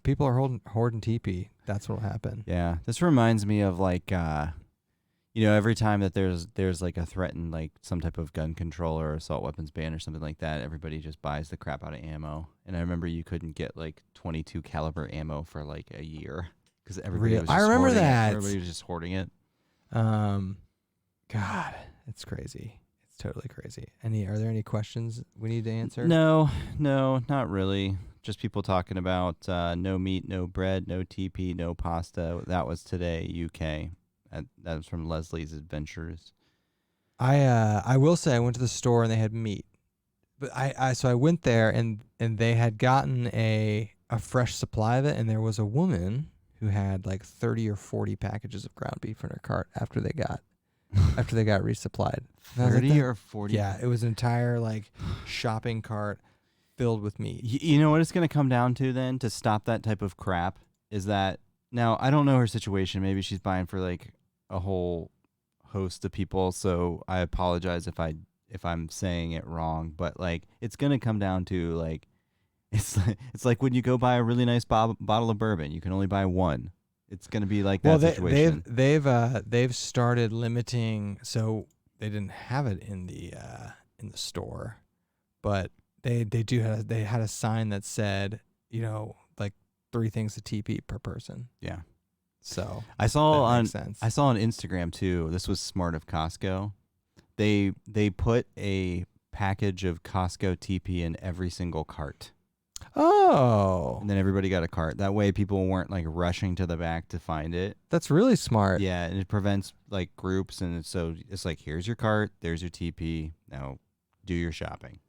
[SPEAKER 1] people are hoarding TP. That's what'll happen.
[SPEAKER 2] Yeah, this reminds me of like every time that there's like a threatened like some type of gun control or assault weapons ban or something like that, everybody just buys the crap out of ammo. And I remember you couldn't get like 22 caliber ammo for like a year because everybody was just
[SPEAKER 1] remember that.
[SPEAKER 2] Everybody was just hoarding it.
[SPEAKER 1] God, it's crazy. It's totally crazy. Are there any questions we need to answer?
[SPEAKER 2] No, not really. Just people talking about no meat, no bread, no TP, no pasta. That was today, UK. That was from Leslie's Adventures.
[SPEAKER 1] I will say I went to the store and they had meat, but so I went there and they had gotten a fresh supply of it, and there was a woman who had like 30 or 40 packages of ground beef in her cart after they got resupplied.
[SPEAKER 2] 30 or 40?
[SPEAKER 1] Yeah, it was an entire like shopping cart filled with meat.
[SPEAKER 2] You know what it's going to come down to then to stop that type of crap is that, now I don't know her situation. Maybe she's buying for like a whole host of people, so I apologize if I'm saying it wrong, but like it's going to come down to like It's like when you go buy a really nice bottle of bourbon, you can only buy one. It's going to be like that
[SPEAKER 1] Well,
[SPEAKER 2] situation.
[SPEAKER 1] they've started limiting, so they didn't have it in the store, but they had a sign that said, like 3 things a TP per person.
[SPEAKER 2] Yeah.
[SPEAKER 1] So
[SPEAKER 2] I saw
[SPEAKER 1] that
[SPEAKER 2] on
[SPEAKER 1] makes sense.
[SPEAKER 2] I saw on Instagram too. This was smart of Costco. They put a package of Costco TP in every single cart.
[SPEAKER 1] Oh,
[SPEAKER 2] And then everybody got a cart. That way people weren't like rushing to the back to find it.
[SPEAKER 1] that's really smart.
[SPEAKER 2] Yeah, and it prevents like groups, and it's like, here's your cart, there's your TP. Now do your shopping.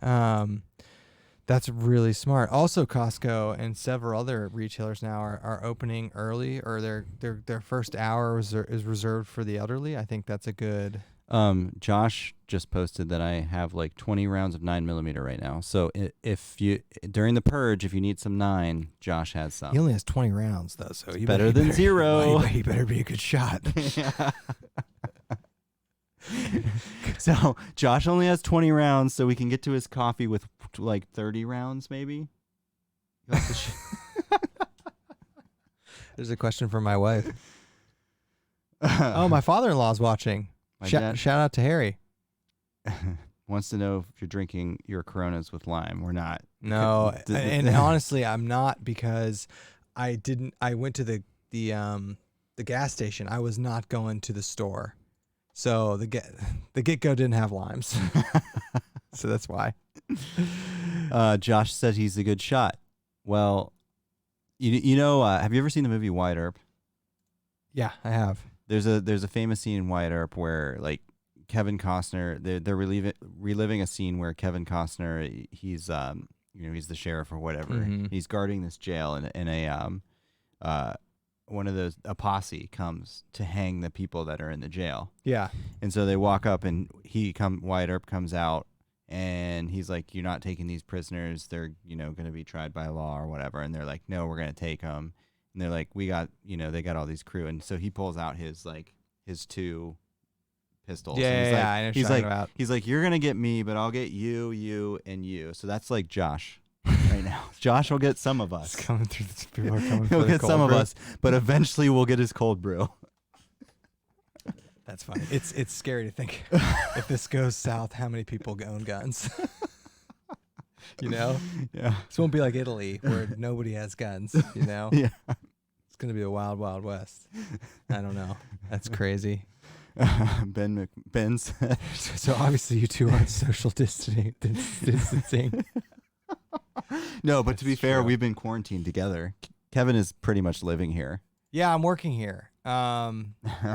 [SPEAKER 1] That's really smart. Also, Costco and several other retailers now are opening early, or their first hour is reserved for the elderly. I think that's a good.
[SPEAKER 2] Josh just posted that I have like 20 rounds of 9mm right now. So if you during the purge, if you need some 9, Josh has some.
[SPEAKER 1] He only has 20 rounds though, so you
[SPEAKER 2] better than 0.
[SPEAKER 1] He better be a good shot.
[SPEAKER 2] So Josh only has 20 rounds, so we can get to his coffee with like 30 rounds, maybe.
[SPEAKER 1] There's a question from my wife. Oh, my father-in-law's watching. Shout out to Harry.
[SPEAKER 2] Wants to know if you're drinking your Coronas with lime. We're not.
[SPEAKER 1] No, and honestly, I'm not, because I went to the gas station. I was not going to the store. So the get-go didn't have limes. So that's why.
[SPEAKER 2] Josh said he's a good shot. Well, have you ever seen the movie Wyatt Earp?
[SPEAKER 1] Yeah, I have.
[SPEAKER 2] There's a famous scene in Wyatt Earp where like Kevin Costner, they're reliving a scene where Kevin Costner, he's he's the sheriff or whatever.
[SPEAKER 1] Mm-hmm.
[SPEAKER 2] He's guarding this jail, and a posse comes to hang the people that are in the jail.
[SPEAKER 1] Yeah.
[SPEAKER 2] And so they walk up, and Wyatt Earp comes out, and he's like, "You're not taking these prisoners. They're going to be tried by law or whatever." And they're like, "No, we're going to take them." And they're like, "We got they got all these crew." And so he pulls out his 2 pistols.
[SPEAKER 1] Yeah,
[SPEAKER 2] and
[SPEAKER 1] I know what you're talking about.
[SPEAKER 2] He's like, "You're gonna get me, but I'll get you, you, and you." So that's like Josh right now. Josh will get some of us.
[SPEAKER 1] It's coming through. People are coming.
[SPEAKER 2] He'll
[SPEAKER 1] for the
[SPEAKER 2] get
[SPEAKER 1] cold
[SPEAKER 2] some
[SPEAKER 1] brew.
[SPEAKER 2] of us, but eventually we'll get his cold brew.
[SPEAKER 1] That's funny. It's scary to think if this goes south, how many people own guns.
[SPEAKER 2] Yeah.
[SPEAKER 1] This won't be like Italy where nobody has guns.
[SPEAKER 2] Yeah.
[SPEAKER 1] It's gonna be a wild, wild west. I don't know. That's crazy.
[SPEAKER 2] Ben said.
[SPEAKER 1] So obviously you two aren't social distancing.
[SPEAKER 2] No, but to be fair,
[SPEAKER 1] true.
[SPEAKER 2] we've been quarantined together. Kevin is pretty much living here.
[SPEAKER 1] Yeah, I'm working here.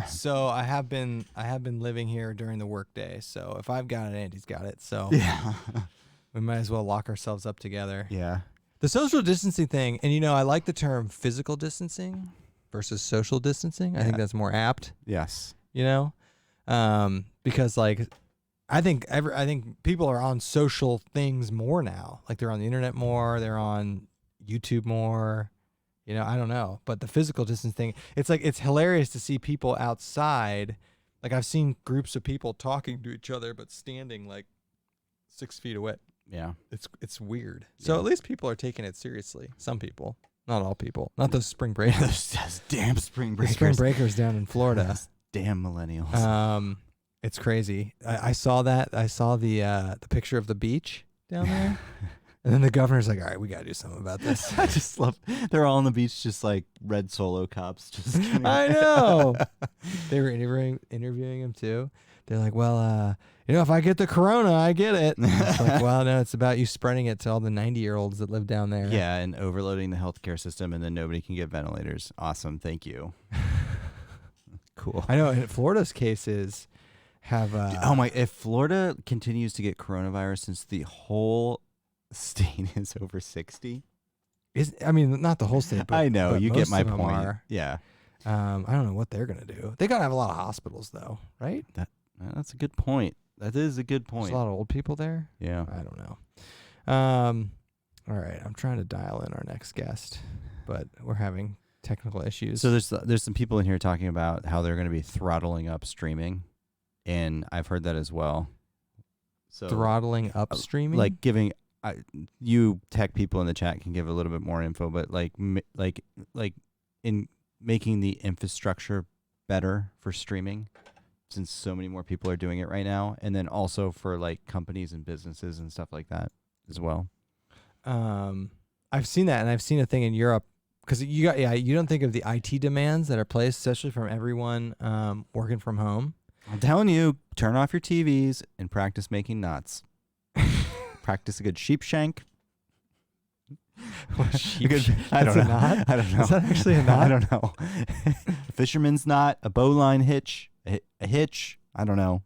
[SPEAKER 1] So I have been living here during the workday. So if I've got it, Andy's got it. So
[SPEAKER 2] Yeah.
[SPEAKER 1] we might as well lock ourselves up together.
[SPEAKER 2] Yeah.
[SPEAKER 1] The social distancing thing, and I like the term physical distancing versus social distancing. I think that's more apt.
[SPEAKER 2] Yes.
[SPEAKER 1] Because like I think people are on social things more now. Like they're on the internet more, they're on YouTube more. I don't know. But the physical distance thing, it's like it's hilarious to see people outside. Like I've seen groups of people talking to each other but standing like 6 feet away.
[SPEAKER 2] Yeah.
[SPEAKER 1] It's weird. So at least people are taking it seriously. Some people, not all people, not those spring breakers.
[SPEAKER 2] Those damn spring
[SPEAKER 1] The
[SPEAKER 2] breakers.
[SPEAKER 1] spring breakers down in Florida.
[SPEAKER 2] Those damn millennials.
[SPEAKER 1] It's crazy. I saw that. I saw the picture of the beach down there, and then the governor's like, "All right, we gotta do something about this."
[SPEAKER 2] I just love. They're all on the beach, just like red solo cops. Just
[SPEAKER 1] I know. They were interviewing him too. They're like, "Well, if I get the corona, I get it." And it's like, well, no, it's about you spreading it to all the 90-year-olds that live down there.
[SPEAKER 2] Yeah, and overloading the healthcare system, and then nobody can get ventilators. Awesome, thank you. Cool.
[SPEAKER 1] I know. In Florida's cases have.
[SPEAKER 2] If Florida continues to get coronavirus, since the whole state is over 60.
[SPEAKER 1] Not the whole state. But,
[SPEAKER 2] I know
[SPEAKER 1] but
[SPEAKER 2] you
[SPEAKER 1] most
[SPEAKER 2] get my
[SPEAKER 1] of them
[SPEAKER 2] point.
[SPEAKER 1] are.
[SPEAKER 2] Yeah.
[SPEAKER 1] I don't know what they're gonna do. They gotta have a lot of hospitals, though, right?
[SPEAKER 2] That's a good point. That is a good point.
[SPEAKER 1] There's a lot of old people there.
[SPEAKER 2] Yeah.
[SPEAKER 1] I don't know. All right, I'm trying to dial in our next guest, but we're having technical issues.
[SPEAKER 2] So there's some people in here talking about how they're going to be throttling up streaming, and I've heard that as well. So
[SPEAKER 1] throttling up streaming,
[SPEAKER 2] like giving you tech people in the chat can give a little bit more info, but like in making the infrastructure better for streaming, since so many more people are doing it right now, and then also for like companies and businesses and stuff like that as well.
[SPEAKER 1] I've seen that, and I've seen a thing in Europe because you don't think of the IT demands that are placed, especially from everyone working from home.
[SPEAKER 2] I'm telling you, turn off your TVs and practice making knots. Practice a good sheep shank. I don't know. I don't know.
[SPEAKER 1] Is that actually a knot?
[SPEAKER 2] I don't know. A fisherman's knot, a bowline hitch, a hitch. I don't know.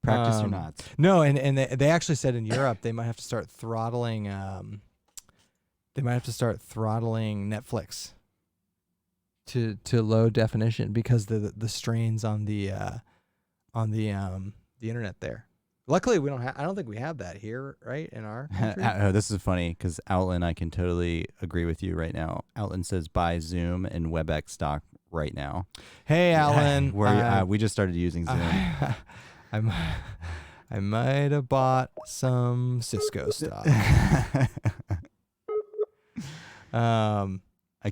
[SPEAKER 2] Practice your knots.
[SPEAKER 1] No, and they actually said in Europe they might have to start throttling. They might have to start throttling Netflix to low definition because the strains on the internet there. Luckily, we don't have. I don't think we have that here, right? In our country.
[SPEAKER 2] This is funny because Outland, I can totally agree with you right now. Outland says buy Zoom and WebEx stock right now.
[SPEAKER 1] Hey, Alan,
[SPEAKER 2] we just started using Zoom.
[SPEAKER 1] I might have bought some Cisco stock.
[SPEAKER 2] I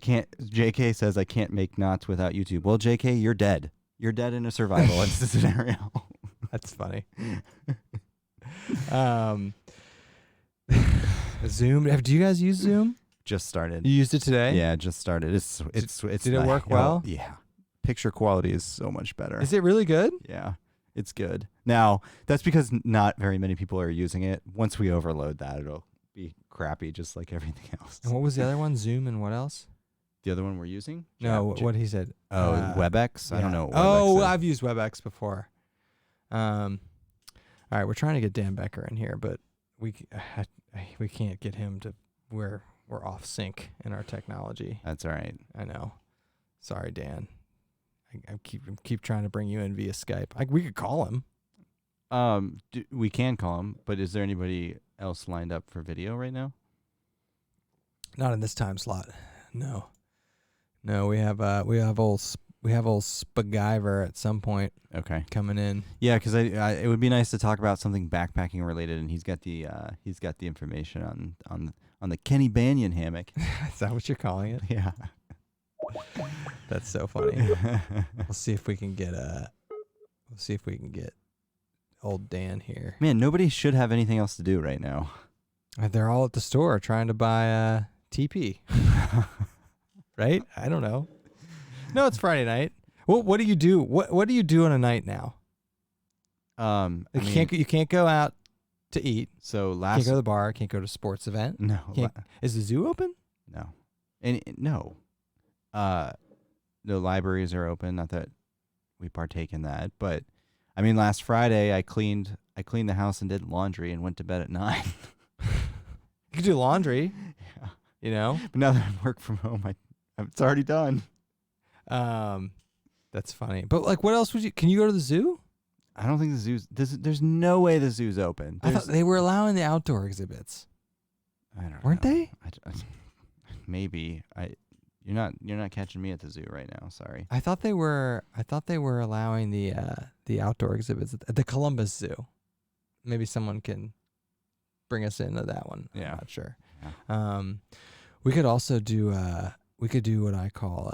[SPEAKER 2] can't. JK says I can't make knots without YouTube. Well, JK, you're dead. You're dead in a survival scenario.
[SPEAKER 1] That's funny. Zoom. Do you guys use Zoom?
[SPEAKER 2] Just started.
[SPEAKER 1] You used it today?
[SPEAKER 2] Yeah, just started. It's.
[SPEAKER 1] Did it work well?
[SPEAKER 2] Yeah. Picture quality is so much better.
[SPEAKER 1] Is it really good?
[SPEAKER 2] Yeah, it's good. Now that's because not very many people are using it. Once we overload that, it'll be crappy, just like everything else.
[SPEAKER 1] And what was the other one? Zoom and what else?
[SPEAKER 2] The other one we're using?
[SPEAKER 1] No, what he said.
[SPEAKER 2] WebEx.
[SPEAKER 1] Yeah.
[SPEAKER 2] I don't know. What
[SPEAKER 1] Oh,
[SPEAKER 2] WebEx is.
[SPEAKER 1] I've used WebEx before. All right, we're trying to get Dan Becker in here, but we can't get him to where we're off sync in our technology.
[SPEAKER 2] That's all right.
[SPEAKER 1] I know. Sorry, Dan. I keep trying to bring you in via Skype. We could call him.
[SPEAKER 2] We can call him, but is there anybody else lined up for video right now?
[SPEAKER 1] Not in this time slot. No, we have old Spaguyver at some point.
[SPEAKER 2] Okay,
[SPEAKER 1] coming in.
[SPEAKER 2] Yeah, because it would be nice to talk about something backpacking related, and he's got the information on the Kenny Banyan hammock.
[SPEAKER 1] Is that what you're calling it?
[SPEAKER 2] Yeah,
[SPEAKER 1] that's so funny. We'll see if we can get old Dan here.
[SPEAKER 2] Man, nobody should have anything else to do right now.
[SPEAKER 1] They're all at the store trying to buy TP. Right? I don't know. No, it's Friday night. Well, what do you do? What do you do on a night now? You can't go out to eat.
[SPEAKER 2] So
[SPEAKER 1] can't go to the bar. Can't go to a sports event.
[SPEAKER 2] No.
[SPEAKER 1] Is the zoo open?
[SPEAKER 2] No. No. The libraries are open. Not that we partake in that, but I mean, last Friday I cleaned the house and did laundry and went to bed at 9.
[SPEAKER 1] You could do laundry.
[SPEAKER 2] Yeah.
[SPEAKER 1] You know.
[SPEAKER 2] But now that I work from home, it's already done.
[SPEAKER 1] That's funny. But like, what else can you go to the zoo?
[SPEAKER 2] I don't think the zoo's. There's no way the zoo's open.
[SPEAKER 1] I thought they were allowing the outdoor exhibits.
[SPEAKER 2] I don't know.
[SPEAKER 1] Weren't they?
[SPEAKER 2] Maybe. You're not catching me at the zoo right now. Sorry.
[SPEAKER 1] I thought they were allowing the outdoor exhibits at the Columbus Zoo. Maybe someone can bring us into that one.
[SPEAKER 2] Yeah.
[SPEAKER 1] I'm not sure.
[SPEAKER 2] Yeah.
[SPEAKER 1] We could also do what I call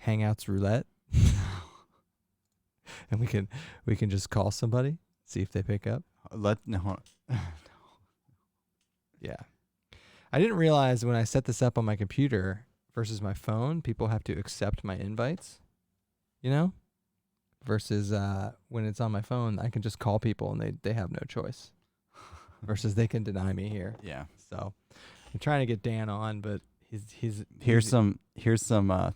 [SPEAKER 1] Hangouts roulette. And we can just call somebody, see if they pick up.
[SPEAKER 2] No.
[SPEAKER 1] Yeah. I didn't realize when I set this up on my computer versus my phone, people have to accept my invites, you know? Versus when it's on my phone, I can just call people and they have no choice. Versus they can deny me here.
[SPEAKER 2] Yeah.
[SPEAKER 1] So I'm trying to get Dan on, but
[SPEAKER 2] here's some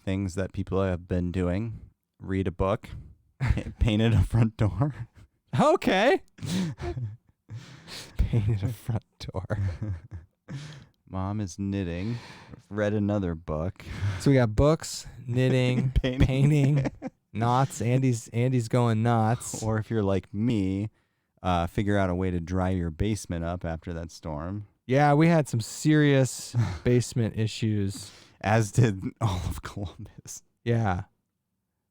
[SPEAKER 2] things that people have been doing. Read a book, painted a front door.
[SPEAKER 1] Okay. Painted a front door.
[SPEAKER 2] Mom is knitting. Read another book.
[SPEAKER 1] So we got books, knitting, painting, knots. Andy's going knots.
[SPEAKER 2] Or if you're like me, figure out a way to dry your basement up after that storm.
[SPEAKER 1] Yeah, we had some serious basement issues.
[SPEAKER 2] As did all of Columbus.
[SPEAKER 1] Yeah.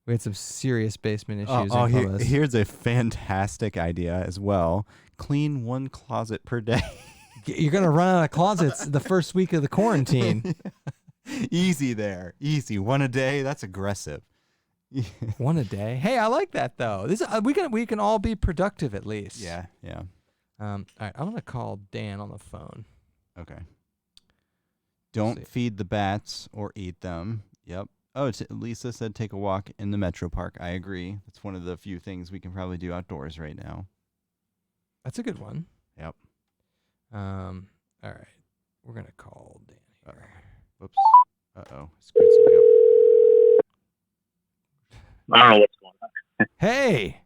[SPEAKER 1] We had some serious basement issues in Columbus.
[SPEAKER 2] Here's a fantastic idea as well. Clean one closet per day.
[SPEAKER 1] You're going to run out of closets the first week of the quarantine.
[SPEAKER 2] Easy there. Easy. One a day. That's aggressive.
[SPEAKER 1] One a day. Hey, I like that though. This we can all be productive at least.
[SPEAKER 2] Yeah.
[SPEAKER 1] All right, I'm going to call Dan on the phone.
[SPEAKER 2] Okay. Don't feed the bats or eat them. Yep. Oh, Lisa said take a walk in the Metro Park. I agree. That's one of the few things we can probably do outdoors right now.
[SPEAKER 1] That's a good one.
[SPEAKER 2] Yep.
[SPEAKER 1] All right. We're going to call Dan here.
[SPEAKER 2] Whoops. Uh-oh. Screwed something up.
[SPEAKER 4] I don't know what's going on.
[SPEAKER 1] Hey.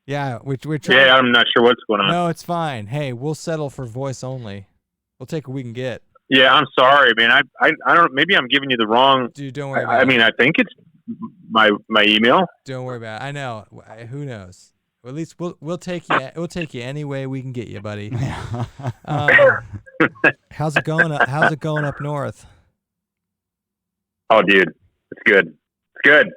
[SPEAKER 1] Yeah, we're trying.
[SPEAKER 4] Yeah, I'm not sure what's going on.
[SPEAKER 1] No, it's fine. Hey, we'll settle for voice only. We'll take what we can get.
[SPEAKER 4] Yeah, I'm sorry, man. I don't. Maybe I'm giving you the wrong.
[SPEAKER 1] Dude, don't worry about
[SPEAKER 4] I
[SPEAKER 1] it.
[SPEAKER 4] mean, I think it's my email.
[SPEAKER 1] Don't worry about it. I know. Who knows? Well, at least we'll take you. We'll take you any way we can get you, buddy. How's it going? How's it going up north?
[SPEAKER 4] Oh, dude, it's good. It's good.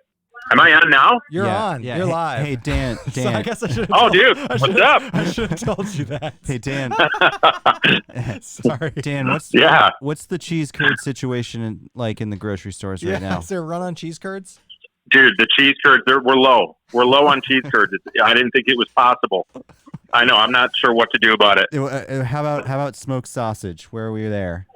[SPEAKER 4] Am I on now?
[SPEAKER 1] You're on.
[SPEAKER 2] Yeah.
[SPEAKER 1] You're
[SPEAKER 2] Hey-
[SPEAKER 1] live.
[SPEAKER 2] Hey, Dan.
[SPEAKER 1] So I guess I should.
[SPEAKER 4] Oh, dude, what's up?
[SPEAKER 1] I should have told you that.
[SPEAKER 2] Hey, Dan.
[SPEAKER 1] Sorry.
[SPEAKER 2] Dan,
[SPEAKER 4] Yeah.
[SPEAKER 2] what's the cheese curd situation in the grocery stores right now?
[SPEAKER 1] Is there a run on cheese curds?
[SPEAKER 4] Dude, the cheese curds, we're low. We're low on cheese curds. I didn't think it was possible. I know. I'm not sure what to do about it.
[SPEAKER 2] How about smoked sausage? Where are we there?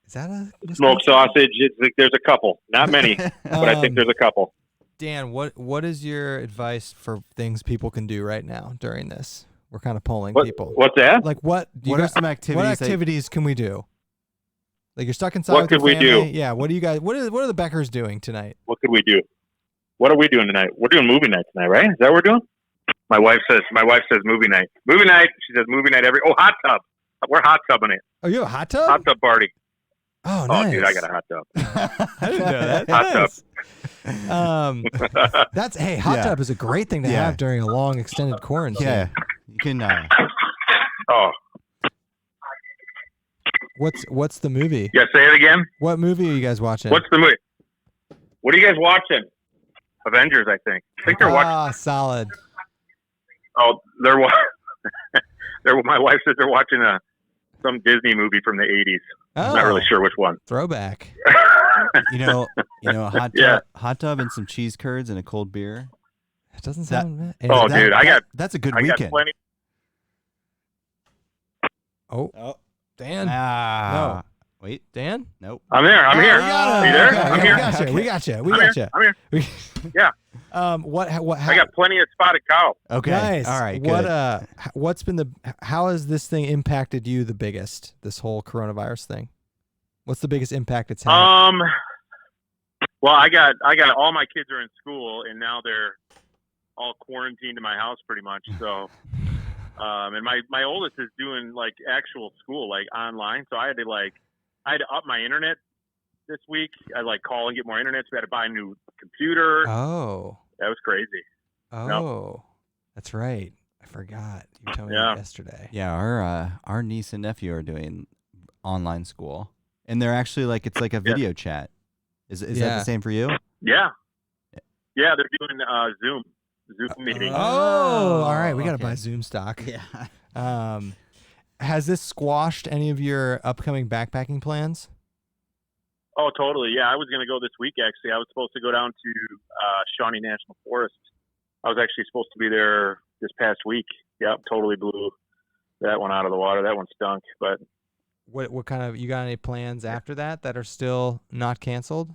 [SPEAKER 1] Is that a
[SPEAKER 4] Smoked sausage. There's a couple. Not many, but I think there's a couple.
[SPEAKER 1] Dan, what is your advice for things people can do right now during this? We're kind of polling people.
[SPEAKER 4] What's that?
[SPEAKER 1] Like what?
[SPEAKER 2] What are some activities?
[SPEAKER 1] What activities can we do? Like you're stuck inside.
[SPEAKER 4] What
[SPEAKER 1] with your
[SPEAKER 4] could we do?
[SPEAKER 1] family. Yeah. What do you guys? What are the Beckers doing tonight?
[SPEAKER 4] What could we do? What are we doing tonight? We're doing movie night tonight, right? Is that what we're doing? My wife says movie night. Movie night. She says movie night hot tub. We're hot tubbing it.
[SPEAKER 1] Oh, you have a hot tub?
[SPEAKER 4] Hot tub party.
[SPEAKER 1] Oh, nice.
[SPEAKER 4] Oh, dude, I got a hot tub.
[SPEAKER 1] I didn't know that.
[SPEAKER 4] Hot
[SPEAKER 1] tub. Hot tub is a great thing to have during a long extended quarantine.
[SPEAKER 2] Yeah, you can.
[SPEAKER 4] Oh,
[SPEAKER 1] what's the movie?
[SPEAKER 4] yeah. Say it again.
[SPEAKER 1] What movie are you guys watching?
[SPEAKER 4] What's the movie? What are you guys watching? Avengers, I think. I think they're watching.
[SPEAKER 1] Ah, solid.
[SPEAKER 4] Oh, my wife says they're watching some Disney movie from the 80s.
[SPEAKER 1] Oh,
[SPEAKER 4] I'm not really sure which one.
[SPEAKER 1] Throwback.
[SPEAKER 2] A hot tub and some cheese curds and a cold beer.
[SPEAKER 1] It doesn't sound bad.
[SPEAKER 4] Oh, dude,
[SPEAKER 2] that's a good
[SPEAKER 4] I
[SPEAKER 2] weekend.
[SPEAKER 4] got plenty.
[SPEAKER 1] Oh, Dan.
[SPEAKER 2] No. Wait.
[SPEAKER 1] Dan?
[SPEAKER 2] Nope.
[SPEAKER 4] I'm here. I'm here.
[SPEAKER 1] We got
[SPEAKER 4] Are
[SPEAKER 1] him.
[SPEAKER 4] you there?
[SPEAKER 1] Okay,
[SPEAKER 4] I'm here.
[SPEAKER 1] We got you.
[SPEAKER 4] I'm here. Yeah.
[SPEAKER 1] What?
[SPEAKER 4] I got plenty of spotted cow.
[SPEAKER 2] Okay.
[SPEAKER 1] Nice.
[SPEAKER 2] All right. Good.
[SPEAKER 1] What's been how has this thing impacted you the biggest? This whole coronavirus thing. What's the biggest impact it's had?
[SPEAKER 4] Well, I got all my kids are in school, and now they're all quarantined in my house pretty much. So, and my oldest is doing like actual school, like online. So I had to up my internet this week. I call and get more internet. So I had to buy a new computer.
[SPEAKER 1] Oh,
[SPEAKER 4] that was crazy.
[SPEAKER 1] Oh, that's right. I forgot. You told me that yesterday.
[SPEAKER 2] Yeah, our niece and nephew are doing online school, and they're actually it's like a video chat. Is that the same for you?
[SPEAKER 4] Yeah. Yeah, they're doing Zoom meeting.
[SPEAKER 1] Oh, all right. We got to buy Zoom stock.
[SPEAKER 2] Yeah.
[SPEAKER 1] Has this squashed any of your upcoming backpacking plans?
[SPEAKER 4] Oh, totally. Yeah, I was going to go this week, actually. I was supposed to go down to Shawnee National Forest. I was actually supposed to be there this past week. Yep, totally blew that one out of the water. That one stunk. But
[SPEAKER 1] what kind of, you got any plans after that are still not canceled?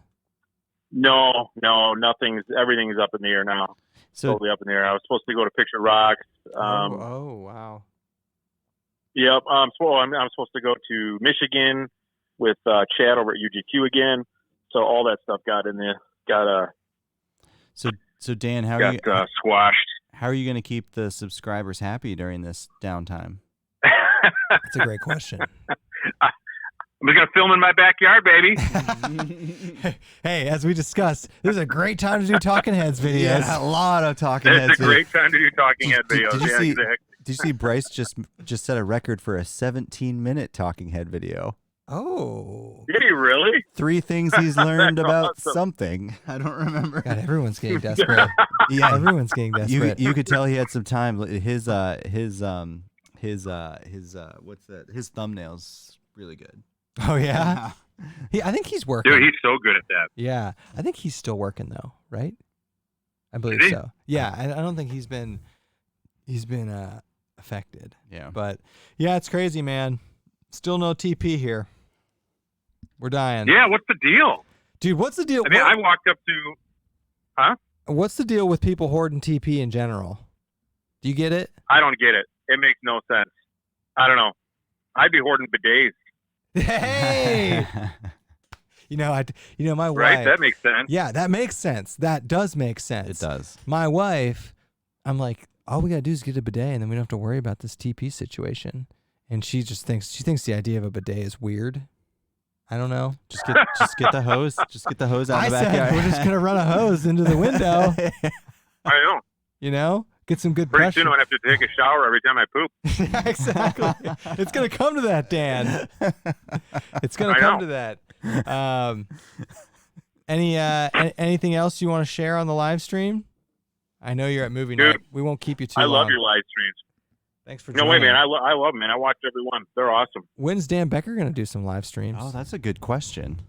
[SPEAKER 4] No, everything's up in the air now. Totally up in the air. I was supposed to go to Picture Rocks.
[SPEAKER 1] Wow.
[SPEAKER 4] Yep. I'm supposed to go to Michigan with Chad over at UGQ again. So all that stuff got in there.
[SPEAKER 2] So Dan, how are you
[SPEAKER 4] squashed?
[SPEAKER 2] How are you going to keep the subscribers happy during this downtime?
[SPEAKER 1] That's a great question.
[SPEAKER 4] I'm just going to film in my backyard, baby.
[SPEAKER 1] Hey, as we discussed, this is a great time to do Talking Heads videos.
[SPEAKER 2] Yeah, a lot of Talking Heads.
[SPEAKER 4] It's a great time to do Talking Head videos.
[SPEAKER 2] Did you see Bryce just set a record for a 17-minute Talking Head video?
[SPEAKER 1] Oh.
[SPEAKER 4] Did he really?
[SPEAKER 2] 3 things he's learned
[SPEAKER 4] That's
[SPEAKER 2] about
[SPEAKER 4] awesome.
[SPEAKER 2] something. I don't remember.
[SPEAKER 1] God, everyone's getting desperate.
[SPEAKER 2] Yeah,
[SPEAKER 1] Everyone's getting desperate.
[SPEAKER 2] you could tell he had some time. His what's that? His thumbnails really good.
[SPEAKER 1] Oh yeah. I think he's working.
[SPEAKER 4] Dude, he's so good at that.
[SPEAKER 1] Yeah, I think he's still working though, right? I believe
[SPEAKER 4] Is he?
[SPEAKER 1] so. Yeah, I don't think he's been affected.
[SPEAKER 2] Yeah.
[SPEAKER 1] But yeah, it's crazy, man. Still no TP here. We're dying.
[SPEAKER 4] Yeah, what's the deal?
[SPEAKER 1] Dude, what's the deal?
[SPEAKER 4] I mean, I walked up to.
[SPEAKER 1] What's the deal with people hoarding TP in general? Do you get it?
[SPEAKER 4] I don't get it. It makes no sense. I don't know. I'd be hoarding bidets.
[SPEAKER 1] Hey, my wife.
[SPEAKER 4] Right? That makes sense.
[SPEAKER 1] Yeah, that makes sense. That does make sense.
[SPEAKER 2] It does.
[SPEAKER 1] My wife, I'm like, all we gotta do is get a bidet, and then we don't have to worry about this TP situation. And she thinks the idea of a bidet is weird. I don't know.
[SPEAKER 2] Just get the hose. Just get the hose out
[SPEAKER 1] I
[SPEAKER 2] of the
[SPEAKER 1] said
[SPEAKER 2] backyard.
[SPEAKER 1] we're just gonna run a hose into the window.
[SPEAKER 4] I know.
[SPEAKER 1] Get some good
[SPEAKER 4] Pretty
[SPEAKER 1] pressure.
[SPEAKER 4] soon I'm going to have to take a shower every time I poop.
[SPEAKER 1] Yeah, exactly. It's gonna come to that, Dan. It's gonna
[SPEAKER 4] I
[SPEAKER 1] come
[SPEAKER 4] know.
[SPEAKER 1] to that. Anything else you want to share on the live stream? I know you're at movie
[SPEAKER 4] Dude,
[SPEAKER 1] night. We won't keep you too
[SPEAKER 4] I
[SPEAKER 1] long.
[SPEAKER 4] love your live streams.
[SPEAKER 1] Thanks for
[SPEAKER 4] No,
[SPEAKER 1] joining.
[SPEAKER 4] wait, man. I love them, man. I watch every one. They're awesome.
[SPEAKER 1] When's Dan Becker gonna do some live streams?
[SPEAKER 2] Oh, that's a good question.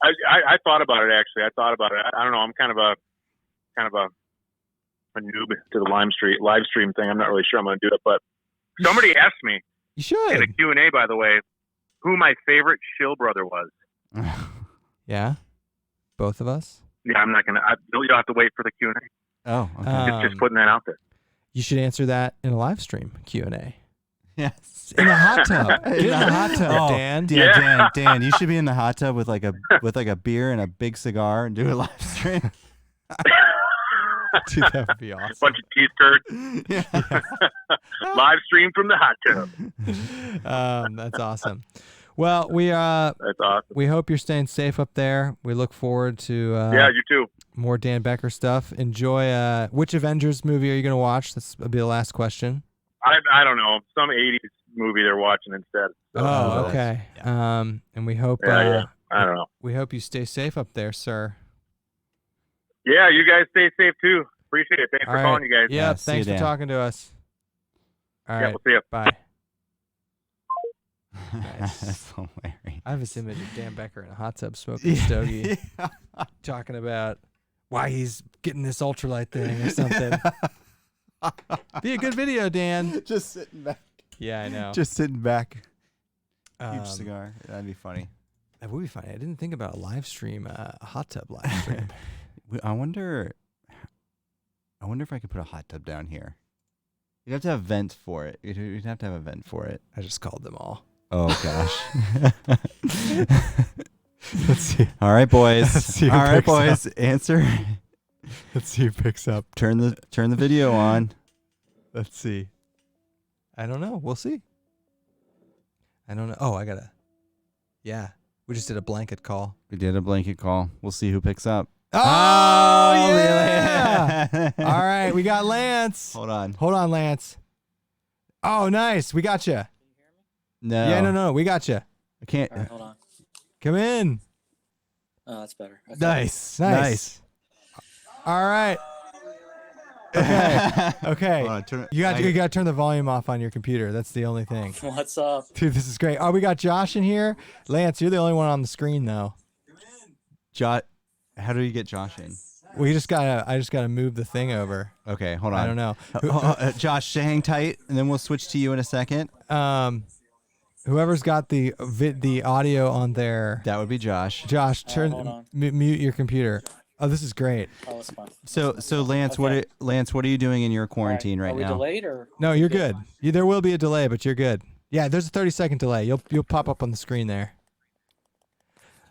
[SPEAKER 4] I thought about it, actually. I thought about it. I don't know. I'm kind of a noob to the live stream thing. I'm not really sure I'm going to do it, but somebody asked me
[SPEAKER 1] You should.
[SPEAKER 4] in a Q&A, by the way, who my favorite Shill brother was.
[SPEAKER 1] Yeah. Both of us.
[SPEAKER 4] Yeah, I'm not going to. You'll have to wait for the Q&A.
[SPEAKER 2] Oh, okay.
[SPEAKER 4] Just putting that out there.
[SPEAKER 1] You should answer that in a live stream Q&A.
[SPEAKER 2] Yes.
[SPEAKER 1] In a hot tub. Get in the hot tub,
[SPEAKER 2] Oh,
[SPEAKER 1] Dan.
[SPEAKER 2] Yeah, Dan, you should be in the hot tub with like a beer and a big cigar and do a live stream.
[SPEAKER 1] Dude, that would be awesome.
[SPEAKER 4] Bunch of teeth curds. Live stream from the hot tub.
[SPEAKER 1] That's awesome. Well,
[SPEAKER 4] That's awesome.
[SPEAKER 1] we hope you're staying safe up there. We look forward to
[SPEAKER 4] Yeah, you too.
[SPEAKER 1] more Dan Becker stuff. Enjoy. Which Avengers movie are you going to watch? That'll be the last question.
[SPEAKER 4] I don't know. Some 80s movie they're watching instead.
[SPEAKER 1] Oh, okay. And we hope
[SPEAKER 4] Yeah. I don't know.
[SPEAKER 1] we hope you stay safe up there, sir.
[SPEAKER 4] Yeah, you guys stay safe too. Appreciate it. Thanks
[SPEAKER 1] All
[SPEAKER 4] for
[SPEAKER 1] right.
[SPEAKER 4] calling, you guys.
[SPEAKER 1] Yeah,
[SPEAKER 2] Yeah, see
[SPEAKER 1] thanks
[SPEAKER 2] you,
[SPEAKER 1] for
[SPEAKER 2] Dan.
[SPEAKER 1] talking to us. All
[SPEAKER 4] Yeah,
[SPEAKER 1] right.
[SPEAKER 4] we'll see you.
[SPEAKER 1] Bye.
[SPEAKER 2] That's hilarious.
[SPEAKER 1] I have this image of Dan Becker in a hot tub smoking a stogie, talking about why he's getting this ultralight thing or something. Be a good video, Dan.
[SPEAKER 2] Just sitting back.
[SPEAKER 1] Yeah, I know.
[SPEAKER 2] Just sitting back. Huge
[SPEAKER 1] Um,
[SPEAKER 2] cigar. That'd be funny.
[SPEAKER 1] That would be funny. I didn't think about a live stream, a hot tub live stream.
[SPEAKER 2] I wonder if I could put a hot tub down here. You'd have to have a vent for it. You'd have to have a vent for it.
[SPEAKER 1] I just called them all.
[SPEAKER 2] Oh gosh.
[SPEAKER 1] Let's see.
[SPEAKER 2] All right, boys.
[SPEAKER 1] Let's see who
[SPEAKER 2] All right,
[SPEAKER 1] picks
[SPEAKER 2] boys. Answer.
[SPEAKER 1] Let's see who picks up.
[SPEAKER 2] Turn the video on.
[SPEAKER 1] Let's see. I don't know. We'll see. I don't know. Oh, yeah. We just did a blanket call.
[SPEAKER 2] We did a blanket call. We'll see who picks up.
[SPEAKER 1] Oh, yeah.
[SPEAKER 2] really?
[SPEAKER 1] All right. We got Lance.
[SPEAKER 2] Hold on.
[SPEAKER 1] Hold on, Lance. Oh, nice. We got you.
[SPEAKER 2] No.
[SPEAKER 1] Yeah, no. We got you.
[SPEAKER 2] I can't.
[SPEAKER 5] All right, hold on.
[SPEAKER 1] Come in.
[SPEAKER 5] Oh, that's better. Okay.
[SPEAKER 1] Nice. All right. Okay.
[SPEAKER 2] Hold on, turn it-
[SPEAKER 1] You got to turn the volume off on your computer. That's the only thing.
[SPEAKER 5] What's up?
[SPEAKER 1] Dude, this is great. Oh, we got Josh in here. Lance, you're the only one on the screen though.
[SPEAKER 2] How do you get Josh in?
[SPEAKER 1] I just gotta move the thing over.
[SPEAKER 2] Okay, hold on.
[SPEAKER 1] I don't know.
[SPEAKER 2] Josh, hang tight, and then we'll switch to you in a second.
[SPEAKER 1] Whoever's got the audio on there,
[SPEAKER 2] That would be Josh.
[SPEAKER 1] Josh,
[SPEAKER 5] hold
[SPEAKER 1] turn
[SPEAKER 5] on.
[SPEAKER 1] mute your computer. Oh, this is great.
[SPEAKER 5] Oh, that's fine.
[SPEAKER 2] So Lance,
[SPEAKER 5] Okay.
[SPEAKER 2] what are you doing in your
[SPEAKER 5] All right,
[SPEAKER 2] quarantine right
[SPEAKER 5] Are we
[SPEAKER 2] now?
[SPEAKER 5] delayed or?
[SPEAKER 1] No, you're good. There will be a delay, but you're good. Yeah, there's a 30-second delay. You'll pop up on the screen there.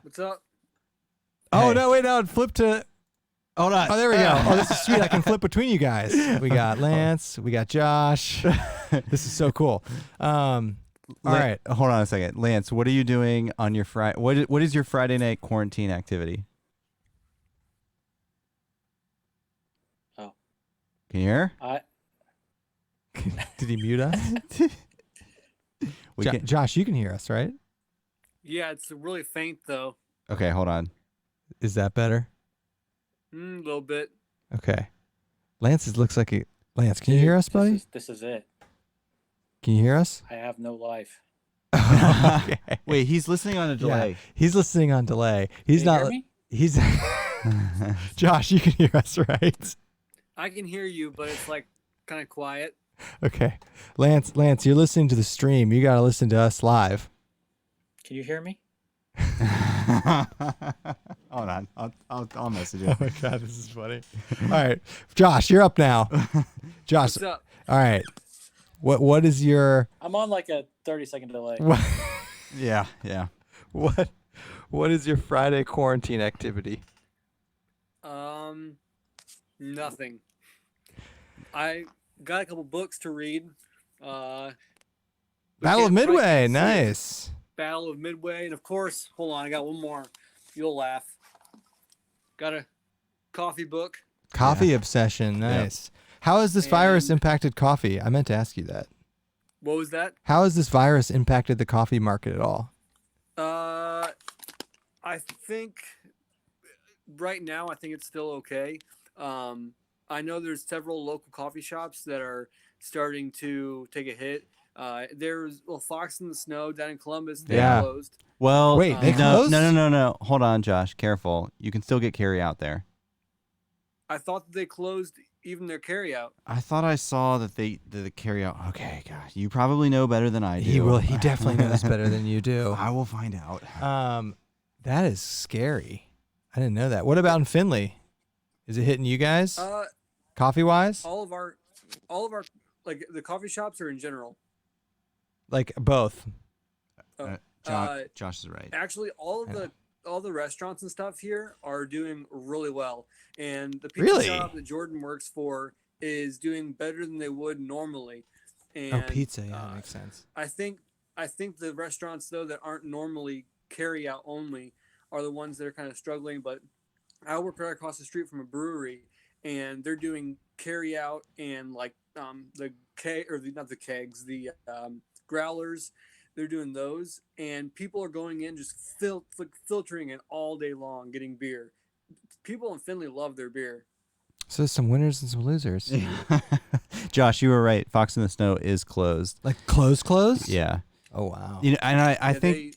[SPEAKER 5] What's up?
[SPEAKER 1] Oh
[SPEAKER 2] Hey.
[SPEAKER 1] no, wait, no, flip to.
[SPEAKER 2] Hold on.
[SPEAKER 1] Oh, there we go. Oh, this is sweet. I can flip between you guys. We got Lance. We got Josh. This is so cool. All right.
[SPEAKER 2] Hold on a second, Lance. What are you doing on your Friday? What is your Friday night quarantine activity?
[SPEAKER 5] Oh.
[SPEAKER 2] Can you hear?
[SPEAKER 1] Did he mute us?
[SPEAKER 2] We can.
[SPEAKER 1] Josh, you can hear us, right?
[SPEAKER 5] Yeah, it's really faint though.
[SPEAKER 2] Okay, hold on.
[SPEAKER 1] Is that better?
[SPEAKER 5] A little bit.
[SPEAKER 1] Okay. Lance looks like he. Lance, can you hear us, buddy?
[SPEAKER 5] This is it.
[SPEAKER 1] Can you hear us?
[SPEAKER 5] I have no life.
[SPEAKER 1] Okay.
[SPEAKER 2] Wait, he's listening on a delay.
[SPEAKER 1] Yeah, he's listening on delay. He's
[SPEAKER 5] Can you
[SPEAKER 1] not.
[SPEAKER 5] hear me?
[SPEAKER 1] He's. Josh, you can hear us, right?
[SPEAKER 5] I can hear you, but it's like kind of quiet.
[SPEAKER 1] Okay. Lance, you're listening to the stream. You got to listen to us live.
[SPEAKER 5] Can you hear me?
[SPEAKER 2] Hold on. I'll message you.
[SPEAKER 1] Oh my God, this is funny. All right. Josh, you're up now. Josh.
[SPEAKER 5] What's up?
[SPEAKER 1] All right. What is your
[SPEAKER 5] I'm on like a 30-second delay.
[SPEAKER 2] Yeah.
[SPEAKER 1] what is your Friday quarantine activity?
[SPEAKER 5] Nothing. I got a couple books to read.
[SPEAKER 1] Battle of
[SPEAKER 5] can't
[SPEAKER 1] Midway.
[SPEAKER 5] see it.
[SPEAKER 1] Nice.
[SPEAKER 5] Battle of Midway, and of course, hold on, I got one more. You'll laugh. Got a coffee book.
[SPEAKER 1] Coffee obsession. Nice. How has this virus impacted coffee? I meant to ask you that.
[SPEAKER 5] What was that?
[SPEAKER 1] How has this virus impacted the coffee market at all?
[SPEAKER 5] I think right now, I think it's still okay. I know there's several local coffee shops that are starting to take a hit. There's Fox in the Snow down in Columbus. They closed.
[SPEAKER 2] Well,
[SPEAKER 1] wait, they
[SPEAKER 2] no,
[SPEAKER 1] closed?
[SPEAKER 2] no. Hold on, Josh. Careful. You can still get carry out there.
[SPEAKER 5] I thought that they closed even their carry out.
[SPEAKER 2] I thought I saw that the carry out. Okay, gosh, you probably know better than I do.
[SPEAKER 1] He will. He definitely knows better than you do.
[SPEAKER 2] I will find out.
[SPEAKER 1] That is scary. I didn't know that. What about in Findlay? Is it hitting you guys?
[SPEAKER 5] Coffee
[SPEAKER 1] wise?
[SPEAKER 5] all of our like the coffee shops or in general.
[SPEAKER 1] Like both.
[SPEAKER 2] Josh is right.
[SPEAKER 5] Actually, all the restaurants and stuff here are doing really well, and the pizza
[SPEAKER 1] Really?
[SPEAKER 5] shop that Jordan works for is doing better than they would normally. And,
[SPEAKER 1] pizza. Yeah, that makes sense.
[SPEAKER 5] I think the restaurants though that aren't normally carry out only are the ones that are kind of struggling. But I work right across the street from a brewery, and they're doing carry out and like the growlers. They're doing those, and people are going in just filtering it all day long, getting beer. People in Findlay love their beer.
[SPEAKER 1] So some winners and some losers.
[SPEAKER 2] Josh, you were right. Fox in the Snow is closed.
[SPEAKER 1] Like close?
[SPEAKER 2] Yeah.
[SPEAKER 1] Oh wow.
[SPEAKER 2] You know, and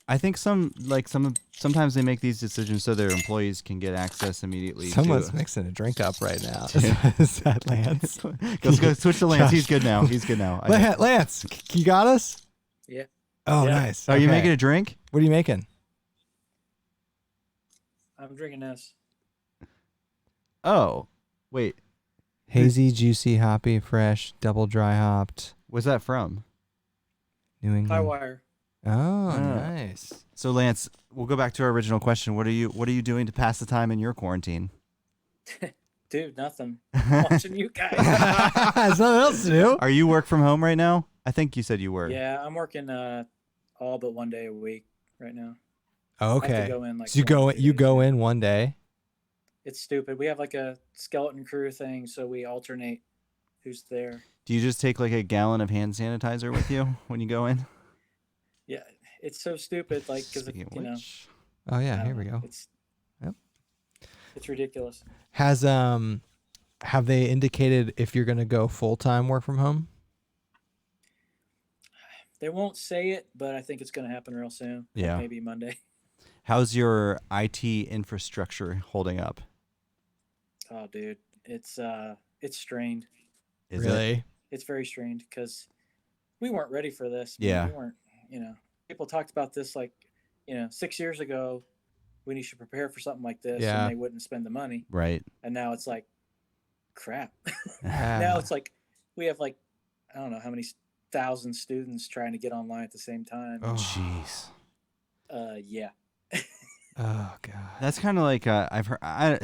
[SPEAKER 2] I think sometimes they make these decisions so their employees can get access immediately.
[SPEAKER 1] Someone's mixing a drink up right now. Is that Lance?
[SPEAKER 2] Let's go switch to Lance.
[SPEAKER 1] Josh.
[SPEAKER 2] He's good now.
[SPEAKER 1] Lance, you got us?
[SPEAKER 5] Yeah.
[SPEAKER 1] Oh,
[SPEAKER 5] Yeah.
[SPEAKER 1] nice.
[SPEAKER 2] Are you
[SPEAKER 1] Okay.
[SPEAKER 2] making a drink?
[SPEAKER 1] What are you making?
[SPEAKER 5] I'm drinking this.
[SPEAKER 2] Oh, wait.
[SPEAKER 1] Hazy, juicy, hoppy, fresh, double dry hopped.
[SPEAKER 2] Where's that from?
[SPEAKER 1] New England.
[SPEAKER 5] High wire.
[SPEAKER 1] Oh, nice.
[SPEAKER 2] So Lance, we'll go back to our original question. What are you doing to pass the time in your quarantine?
[SPEAKER 5] Dude, nothing. Watching you guys.
[SPEAKER 1] There's nothing else to do.
[SPEAKER 2] Are you work from home right now? I think you said you were.
[SPEAKER 5] Yeah, I'm working all but one day a week right now.
[SPEAKER 1] Oh,
[SPEAKER 5] I have
[SPEAKER 1] okay.
[SPEAKER 5] to go in like
[SPEAKER 1] So you
[SPEAKER 5] 1 or 2
[SPEAKER 1] you
[SPEAKER 5] days
[SPEAKER 1] go
[SPEAKER 5] a week.
[SPEAKER 1] in one day.
[SPEAKER 5] It's stupid. We have like a skeleton crew thing, so we alternate who's there.
[SPEAKER 2] Do you just take like a gallon of hand sanitizer with you when you go in?
[SPEAKER 5] Yeah, it's so stupid. Like, because
[SPEAKER 2] Speaking of
[SPEAKER 5] you know,
[SPEAKER 2] which,
[SPEAKER 1] Oh
[SPEAKER 5] I
[SPEAKER 1] yeah,
[SPEAKER 5] don't
[SPEAKER 1] here we
[SPEAKER 5] know.
[SPEAKER 1] go.
[SPEAKER 5] It's ridiculous.
[SPEAKER 1] Has have they indicated if you're gonna go full time work from home?
[SPEAKER 5] They won't say it, but I think it's going to happen real soon. Like
[SPEAKER 2] Yeah.
[SPEAKER 5] maybe Monday.
[SPEAKER 2] how's your IT infrastructure holding up?
[SPEAKER 5] Oh, dude, it's strained.
[SPEAKER 2] Is it?
[SPEAKER 1] Really?
[SPEAKER 5] It's very strained because we weren't ready for this.
[SPEAKER 2] Yeah.
[SPEAKER 5] We weren't. People talked about this like, 6 years ago. When you should prepare for something like this,
[SPEAKER 1] Yeah.
[SPEAKER 5] and they wouldn't spend the money.
[SPEAKER 2] Right.
[SPEAKER 5] And now it's like, crap.
[SPEAKER 1] Yeah.
[SPEAKER 5] Now it's like we have like, I don't know how many thousand students trying to get online at the same time.
[SPEAKER 1] Oh.
[SPEAKER 2] Jeez.
[SPEAKER 5] Yeah.
[SPEAKER 1] Oh god.
[SPEAKER 2] That's kind of like I've heard. I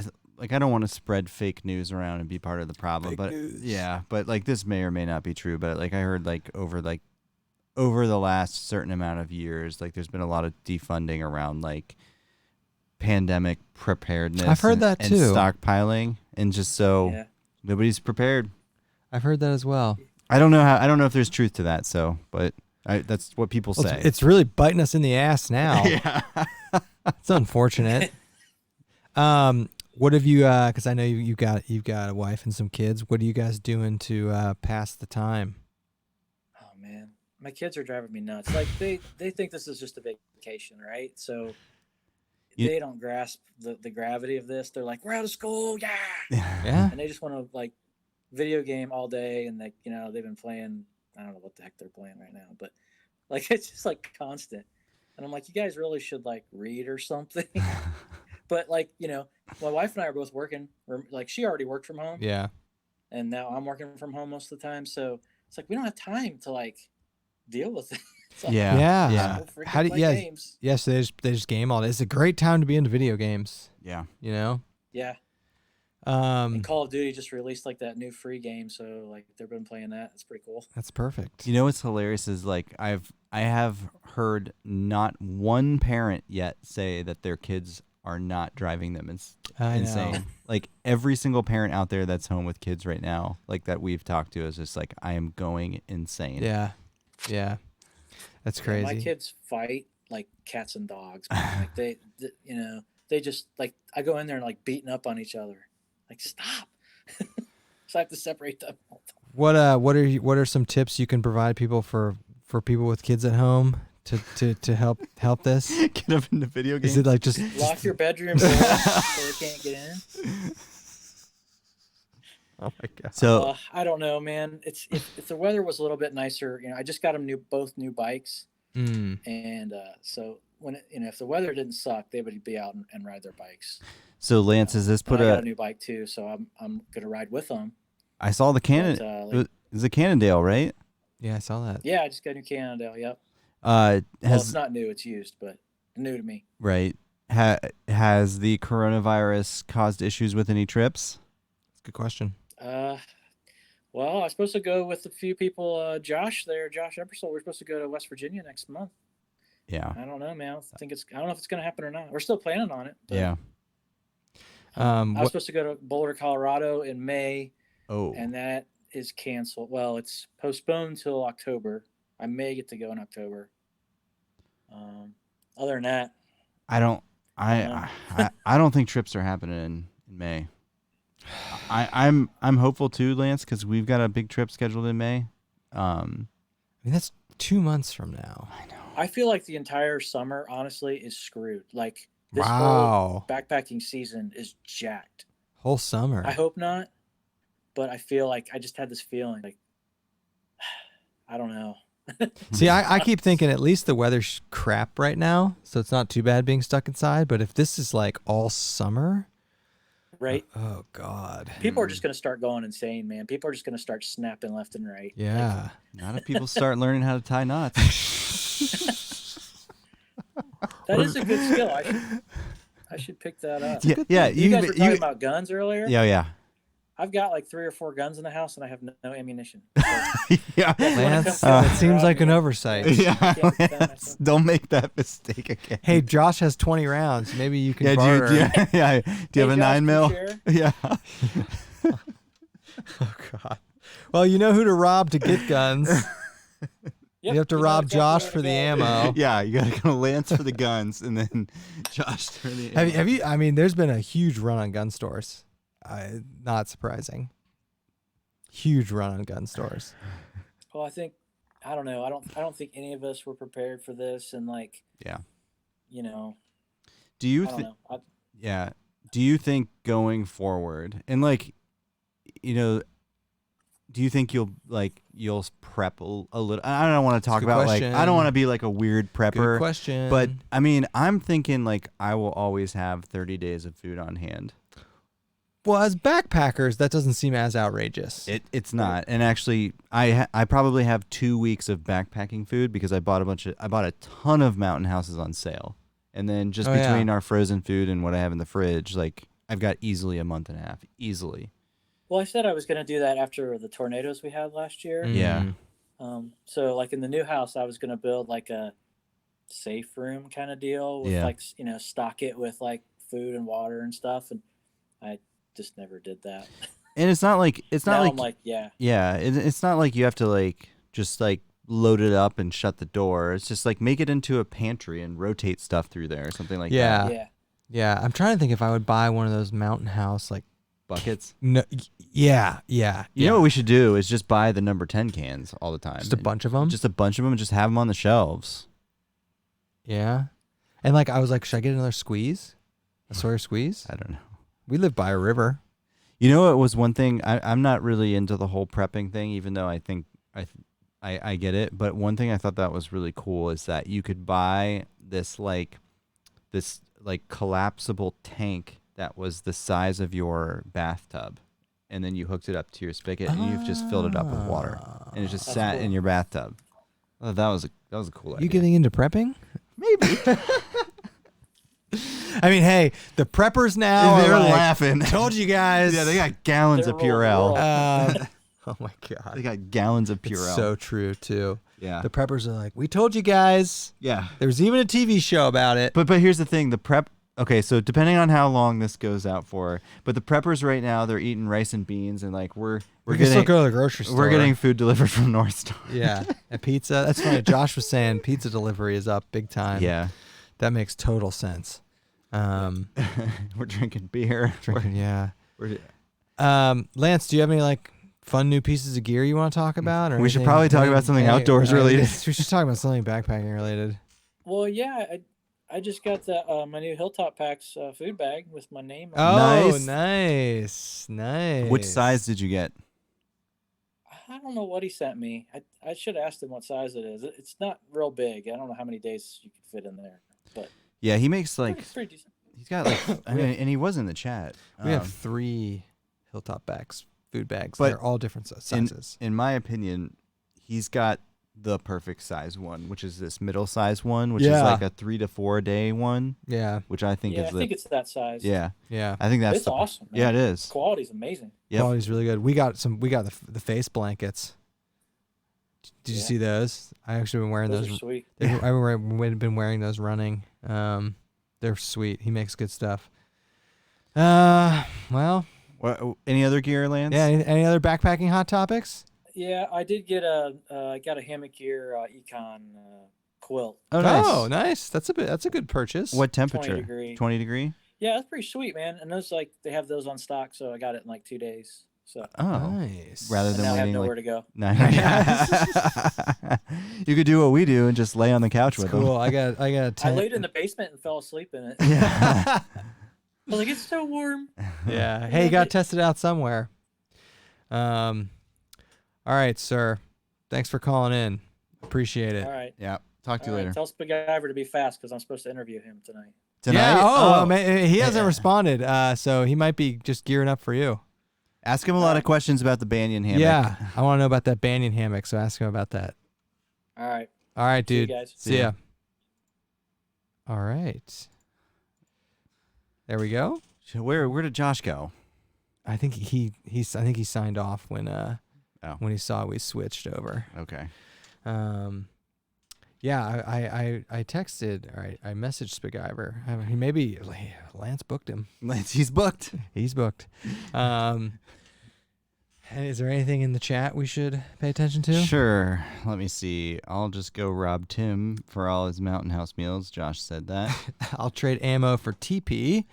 [SPEAKER 2] don't want to spread fake news around and be part of the problem,
[SPEAKER 1] Fake
[SPEAKER 2] but
[SPEAKER 1] news.
[SPEAKER 2] yeah, but like this may or may not be true. But like I heard over the last certain amount of years, like there's been a lot of defunding around like pandemic preparedness.
[SPEAKER 1] I've heard
[SPEAKER 2] and,
[SPEAKER 1] that
[SPEAKER 2] and
[SPEAKER 1] too.
[SPEAKER 2] stockpiling, and just so
[SPEAKER 5] Yeah.
[SPEAKER 2] nobody's prepared.
[SPEAKER 1] I've heard that as well.
[SPEAKER 2] I don't know if there's truth to that. So, but That's what people
[SPEAKER 1] Well,
[SPEAKER 2] say.
[SPEAKER 1] it's really biting us in the ass now.
[SPEAKER 2] Yeah.
[SPEAKER 1] It's unfortunate. What have you? Because I know you've got a wife and some kids. What are you guys doing to pass the time?
[SPEAKER 6] Oh man, my kids are driving me nuts. Like they think this is just a vacation, right? So they don't grasp the gravity of this. They're like, we're out of school, yeah.
[SPEAKER 1] Yeah.
[SPEAKER 6] And they just want to like video game all day, and like they've been playing. I don't know what the heck they're playing right now, but like it's just like constant. And I'm like, you guys really should like read or something. But like my wife and I are both working. Like she already worked from home.
[SPEAKER 1] Yeah.
[SPEAKER 6] And now I'm working from home most of the time, so it's like we don't have time to like deal with it. Like,
[SPEAKER 1] Yeah.
[SPEAKER 6] we'll
[SPEAKER 1] How do
[SPEAKER 6] play games.
[SPEAKER 1] Yes, they just game all day. It's a great time to be into video games.
[SPEAKER 2] Yeah.
[SPEAKER 6] Yeah. And Call of Duty just released like that new free game, so like they've been playing that. It's pretty cool.
[SPEAKER 1] That's perfect.
[SPEAKER 2] You know what's hilarious is like I have heard not one parent yet say that their kids are not driving them insane.
[SPEAKER 1] know.
[SPEAKER 2] Like every single parent out there that's home with kids right now, like that we've talked to, is just like, I am going insane.
[SPEAKER 1] Yeah. That's crazy.
[SPEAKER 6] My kids fight like cats and dogs. Man. Like they just like I go in there and like beating up on each other. Like stop. So I have to separate them.
[SPEAKER 1] What are some tips you can provide people for people with kids at home to help this?
[SPEAKER 2] Get them into video games.
[SPEAKER 1] Is it like just
[SPEAKER 6] Lock your bedroom door so they can't get in?
[SPEAKER 1] Oh my god.
[SPEAKER 2] So
[SPEAKER 6] I don't know, man. It's if the weather was a little bit nicer, I just got them both new bikes, and so when if the weather didn't suck, they would be out and ride their bikes.
[SPEAKER 2] So Lance, has this put
[SPEAKER 6] I got a new bike too, so I'm gonna ride with them.
[SPEAKER 2] I saw the is it Cannondale, right?
[SPEAKER 1] Yeah, I saw that.
[SPEAKER 6] Yeah, I just got a new Cannondale. Yep.
[SPEAKER 2] It's
[SPEAKER 6] not new; it's used, but new to me.
[SPEAKER 2] Right. Has the coronavirus caused issues with any trips?
[SPEAKER 1] That's a good question.
[SPEAKER 6] Well, I was supposed to go with a few people. Josh Epperson. We're supposed to go to West Virginia next month.
[SPEAKER 2] Yeah.
[SPEAKER 6] I don't know, man. I don't know if it's gonna happen or not. We're still planning on it. But,
[SPEAKER 2] Yeah.
[SPEAKER 6] I was supposed to go to Boulder, Colorado in May.
[SPEAKER 2] Oh.
[SPEAKER 6] And that is canceled. Well, it's postponed till October. I may get to go in October. Other than that,
[SPEAKER 2] I don't think trips are happening in May. I'm hopeful too, Lance, because we've got a big trip scheduled in May.
[SPEAKER 1] I mean, that's 2 months from now.
[SPEAKER 2] I know.
[SPEAKER 6] I feel like the entire summer, honestly, is screwed. Like this
[SPEAKER 1] Wow.
[SPEAKER 6] whole backpacking season is jacked.
[SPEAKER 1] Whole summer.
[SPEAKER 6] I hope not, but I feel like I just had this feeling like I don't know.
[SPEAKER 1] See, I keep thinking at least the weather's crap right now, so it's not too bad being stuck inside. But if this is like all summer,
[SPEAKER 6] Right?
[SPEAKER 1] Oh God.
[SPEAKER 6] People are just going to start going insane, man. People are just going to start snapping left and right.
[SPEAKER 1] Yeah.
[SPEAKER 2] Not if people start learning how to tie knots.
[SPEAKER 6] That is a good skill. I should pick that up.
[SPEAKER 2] Yeah.
[SPEAKER 6] You guys were talking about guns earlier.
[SPEAKER 2] Yeah.
[SPEAKER 6] I've got like 3 or 4 guns in the house, and I have no ammunition.
[SPEAKER 2] Yeah.
[SPEAKER 1] Lance, it seems like an oversight.
[SPEAKER 2] Yeah. Lance, don't make that mistake again.
[SPEAKER 1] Hey, Josh has 20 rounds. Maybe you can barter.
[SPEAKER 2] Do you have a
[SPEAKER 6] Josh,
[SPEAKER 2] 9 mil?
[SPEAKER 6] share?
[SPEAKER 2] Yeah.
[SPEAKER 1] Oh God. Well, you know who to rob to get guns.
[SPEAKER 6] Yep,
[SPEAKER 1] You have to
[SPEAKER 6] know
[SPEAKER 1] rob
[SPEAKER 6] exactly
[SPEAKER 1] Josh
[SPEAKER 6] where to
[SPEAKER 1] for the
[SPEAKER 6] go.
[SPEAKER 1] ammo.
[SPEAKER 2] Yeah, you gotta go Lance for the guns and then Josh for the ammo.
[SPEAKER 1] Have you? I mean, there's been a huge run on gun stores. Not surprising. Huge run on gun stores.
[SPEAKER 6] Well, I don't know. I don't think any of us were prepared for this, and like,
[SPEAKER 2] Yeah.
[SPEAKER 6] you know,
[SPEAKER 2] Do you
[SPEAKER 6] I don't
[SPEAKER 2] think?
[SPEAKER 6] know.
[SPEAKER 2] Yeah. Do you think going forward and like, do you think you'll prep a little? I don't want to talk
[SPEAKER 1] good
[SPEAKER 2] about
[SPEAKER 1] question.
[SPEAKER 2] I don't want to be like a weird prepper.
[SPEAKER 1] Good question.
[SPEAKER 2] But I mean, I'm thinking like I will always have 30 days of food on hand.
[SPEAKER 1] well, as backpackers, that doesn't seem as outrageous.
[SPEAKER 2] It's not. And actually, I probably have 2 weeks of backpacking food because I bought a ton of mountain houses on sale. And then just between our frozen food and what I have in the fridge, like I've got easily a month and a half, easily.
[SPEAKER 6] Well, I said I was going to do that after the tornadoes we had last year.
[SPEAKER 2] Yeah.
[SPEAKER 6] So like in the new house, I was going to build like a safe room kind of deal with like, stock it with like food and water and stuff. And I just never did that.
[SPEAKER 2] And it's not like
[SPEAKER 6] I'm like, yeah.
[SPEAKER 2] Yeah, it's not like you have to like just like load it up and shut the door. It's just like make it into a pantry and rotate stuff through there or something like that.
[SPEAKER 6] Yeah.
[SPEAKER 1] Yeah, I'm trying to think if I would buy one of those Mountain House like
[SPEAKER 2] Buckets.
[SPEAKER 1] no, yeah.
[SPEAKER 2] You know what we should do is just buy the number 10 cans all the time.
[SPEAKER 1] Just a bunch of them.
[SPEAKER 2] Just a bunch of them and just have them on the shelves.
[SPEAKER 1] Yeah, and like I was like, should I get another squeeze? A Sawyer squeeze?
[SPEAKER 2] I don't know.
[SPEAKER 1] We live by a river.
[SPEAKER 2] You know, it was one thing. I'm not really into the whole prepping thing, even though I think I get it. But one thing I thought that was really cool is that you could buy this collapsible tank that was the size of your bathtub, and then you hooked it up to your spigot, and you've just filled it up with water, and it just
[SPEAKER 6] That's
[SPEAKER 2] sat
[SPEAKER 6] cool.
[SPEAKER 2] in your bathtub. Oh, that was a cool idea.
[SPEAKER 1] You getting into prepping?
[SPEAKER 2] Maybe.
[SPEAKER 1] I mean, hey, the preppers now
[SPEAKER 2] They're
[SPEAKER 1] are like,
[SPEAKER 2] laughing.
[SPEAKER 1] Told you guys.
[SPEAKER 2] Yeah, they got gallons
[SPEAKER 6] They're
[SPEAKER 2] of
[SPEAKER 6] rolling
[SPEAKER 2] Purell.
[SPEAKER 1] Oh my god,
[SPEAKER 2] They got gallons of Purell.
[SPEAKER 1] it's so true too.
[SPEAKER 2] Yeah.
[SPEAKER 1] The preppers are like, we told you guys.
[SPEAKER 2] Yeah.
[SPEAKER 1] There was even a TV show about it.
[SPEAKER 2] But here's the thing, the prep. Okay, so depending on how long this goes out for, but the preppers right now they're eating rice and beans, and like we're
[SPEAKER 1] we can
[SPEAKER 2] getting
[SPEAKER 1] still go to the grocery store.
[SPEAKER 2] we're getting food delivered from North Star.
[SPEAKER 1] yeah, and pizza. That's funny. Josh was saying pizza delivery is up big time.
[SPEAKER 2] Yeah.
[SPEAKER 1] that makes total sense.
[SPEAKER 2] We're drinking beer.
[SPEAKER 1] Drinking, yeah.
[SPEAKER 2] We're,
[SPEAKER 1] Lance, do you have any like fun new pieces of gear you want to talk about? Or
[SPEAKER 2] We should
[SPEAKER 1] anything?
[SPEAKER 2] probably talk about something outdoors related.
[SPEAKER 1] We should talk about something backpacking related.
[SPEAKER 6] Well, yeah, I just got the my new Hilltop Packs food bag with my name on
[SPEAKER 1] Oh,
[SPEAKER 2] Nice.
[SPEAKER 1] nice.
[SPEAKER 2] Which size did you get?
[SPEAKER 6] it. I don't know what he sent me. I should have asked him what size it is. It's not real big. I don't know how many days you could fit in there, but
[SPEAKER 2] Yeah, he makes like
[SPEAKER 6] it's pretty decent.
[SPEAKER 2] he's got like I mean, and he was in the chat.
[SPEAKER 1] We have 3 Hilltop bags, food bags.
[SPEAKER 2] but
[SPEAKER 1] They're all different sizes.
[SPEAKER 2] In my opinion, he's got the perfect size one, which is this middle size one, which
[SPEAKER 1] Yeah.
[SPEAKER 2] is like a 3 to 4 day one,
[SPEAKER 1] Yeah,
[SPEAKER 2] which I think
[SPEAKER 6] Yeah, I
[SPEAKER 2] is
[SPEAKER 6] think it's that size.
[SPEAKER 2] yeah.
[SPEAKER 1] yeah.
[SPEAKER 2] I think that's
[SPEAKER 6] It's
[SPEAKER 2] the,
[SPEAKER 6] awesome. Man.
[SPEAKER 2] Yeah, it is.
[SPEAKER 6] Quality's amazing.
[SPEAKER 2] Yep.
[SPEAKER 1] Quality's really good. We got the face blankets. Did you
[SPEAKER 6] Yeah.
[SPEAKER 1] see those? I actually been wearing
[SPEAKER 6] Those
[SPEAKER 1] those.
[SPEAKER 6] are sweet.
[SPEAKER 1] I've been wearing those running. They're sweet. He makes good stuff. Well,
[SPEAKER 2] What, any other gear, Lance?
[SPEAKER 1] yeah. Any other backpacking hot topics?
[SPEAKER 6] Yeah, I did get I got a hammock gear econ quilt.
[SPEAKER 2] Oh, nice.
[SPEAKER 1] Oh, nice. That's a good purchase.
[SPEAKER 2] What temperature?
[SPEAKER 6] 20 degree.
[SPEAKER 2] 20 degree?
[SPEAKER 6] Yeah, that's pretty sweet, man. And those they have those on stock, so I got it in like 2 days. So
[SPEAKER 2] Oh.
[SPEAKER 1] Nice.
[SPEAKER 2] Rather
[SPEAKER 6] and
[SPEAKER 2] than
[SPEAKER 6] now I have
[SPEAKER 2] waiting
[SPEAKER 6] nowhere
[SPEAKER 2] like
[SPEAKER 6] to go.
[SPEAKER 2] No. You could do what we do and just lay on the couch
[SPEAKER 1] That's
[SPEAKER 2] with
[SPEAKER 1] cool.
[SPEAKER 2] them.
[SPEAKER 1] I got a
[SPEAKER 6] I
[SPEAKER 1] tent.
[SPEAKER 6] laid in the basement and fell asleep in it.
[SPEAKER 2] Yeah.
[SPEAKER 6] I was like, it's so warm.
[SPEAKER 1] Yeah. Hey, you got to test it out somewhere. All right, sir. Thanks for calling in. Appreciate it.
[SPEAKER 6] All right.
[SPEAKER 2] Yeah. Talk to you
[SPEAKER 6] All right,
[SPEAKER 2] later.
[SPEAKER 6] tell Spaguyver to be fast because I'm supposed to interview him tonight.
[SPEAKER 2] Tonight?
[SPEAKER 1] Yeah. Oh,
[SPEAKER 2] Oh.
[SPEAKER 1] man, he hasn't responded. So he might be just gearing up for you.
[SPEAKER 2] Ask him a lot of questions about the Banyan hammock.
[SPEAKER 1] Yeah. I want to know about that banyan hammock. So ask him about that.
[SPEAKER 6] All right.
[SPEAKER 1] All right,
[SPEAKER 6] See you
[SPEAKER 1] dude.
[SPEAKER 6] guys.
[SPEAKER 1] See ya. All right. There we go.
[SPEAKER 2] Where did Josh go?
[SPEAKER 1] I think he signed off when he saw we switched over.
[SPEAKER 2] Okay.
[SPEAKER 1] Yeah, I texted, all right, I messaged Spaguyver. Maybe Lance booked him.
[SPEAKER 2] Lance, he's booked.
[SPEAKER 1] He's booked. Is there anything in the chat we should pay attention to?
[SPEAKER 2] Sure. Let me see. I'll just go rob Tim for all his Mountain House meals. Josh said that.
[SPEAKER 1] I'll trade ammo for TP.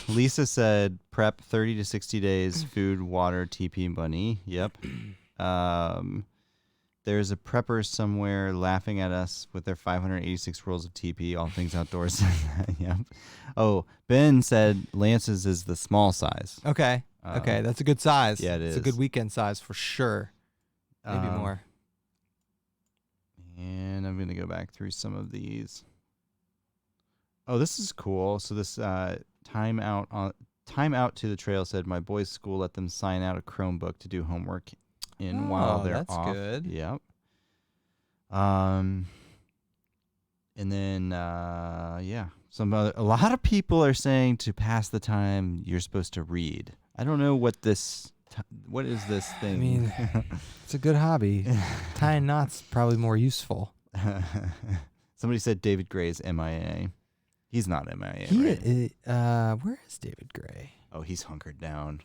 [SPEAKER 2] Lisa said prep 30 to 60 days, food, water, TP, bunny. Yep. There's a prepper somewhere laughing at us with their 586 rolls of TP, all things outdoors. Yep. Oh, Ben said Lance's is the small size.
[SPEAKER 1] Okay. Okay, that's a good size.
[SPEAKER 2] Yeah, it
[SPEAKER 1] It's
[SPEAKER 2] is.
[SPEAKER 1] a good weekend size for sure. Maybe more.
[SPEAKER 2] And I'm going to go back through some of these. Oh, this is cool. So this time out to the trail said my boys' school let them sign out a Chromebook to do homework in while they're
[SPEAKER 1] that's
[SPEAKER 2] off.
[SPEAKER 1] good.
[SPEAKER 2] Yep. And then yeah, a lot of people are saying to pass the time you're supposed to read. I don't know what what is this thing?
[SPEAKER 1] I mean, it's a good hobby. Tying knots probably more useful.
[SPEAKER 2] Somebody said David Gray's MIA. He's not MIA,
[SPEAKER 1] He,
[SPEAKER 2] right?
[SPEAKER 1] where is David Gray?
[SPEAKER 2] Oh, he's hunkered down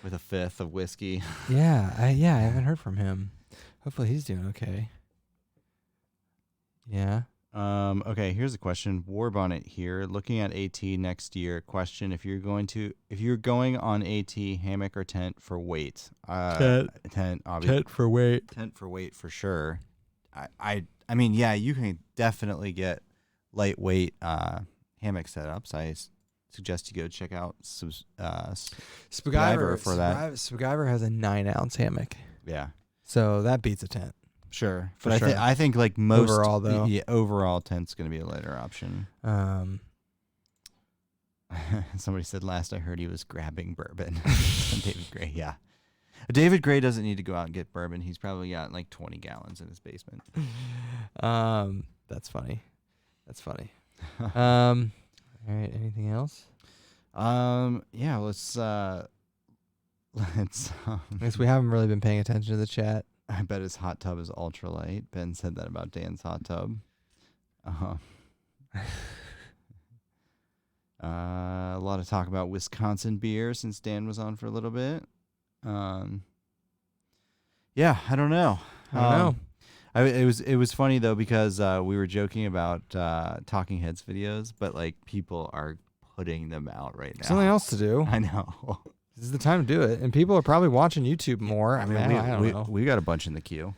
[SPEAKER 2] with a fifth of whiskey.
[SPEAKER 1] Yeah, I haven't heard from him. Hopefully he's doing okay. Yeah.
[SPEAKER 2] Okay, here's a question. War Bonnet here. Looking at AT next year. Question: If you're going on AT, hammock or tent for weight? Tent, obviously.
[SPEAKER 1] Tent for weight.
[SPEAKER 2] Tent for weight for sure. I mean, yeah, you can definitely get lightweight hammock setups. I suggest you go check out Spaguyver for that.
[SPEAKER 1] Spaguyver has a 9-ounce hammock,
[SPEAKER 2] Yeah,
[SPEAKER 1] so that beats a tent.
[SPEAKER 2] sure.
[SPEAKER 1] For
[SPEAKER 2] But
[SPEAKER 1] sure.
[SPEAKER 2] I think like most
[SPEAKER 1] Overall, though.
[SPEAKER 2] yeah, overall tent's going to be a lighter option. Somebody said last I heard he was grabbing bourbon. David Gray, yeah. David Gray doesn't need to go out and get bourbon. He's probably got like 20 gallons in his basement.
[SPEAKER 1] That's funny. All right. Anything else?
[SPEAKER 2] Yeah. Let's.
[SPEAKER 1] I guess we haven't really been paying attention to the chat.
[SPEAKER 2] I bet his hot tub is ultralight. Ben said that about Dan's hot tub. A lot of talk about Wisconsin beer since Dan was on for a little bit. Yeah, I don't know. It was funny though because we were joking about Talking Heads videos, but like people are putting them out right now.
[SPEAKER 1] Something else to do.
[SPEAKER 2] I know.
[SPEAKER 1] This is the time to do it, and people are probably watching YouTube more. I mean, I don't know.
[SPEAKER 2] We got a bunch in the queue.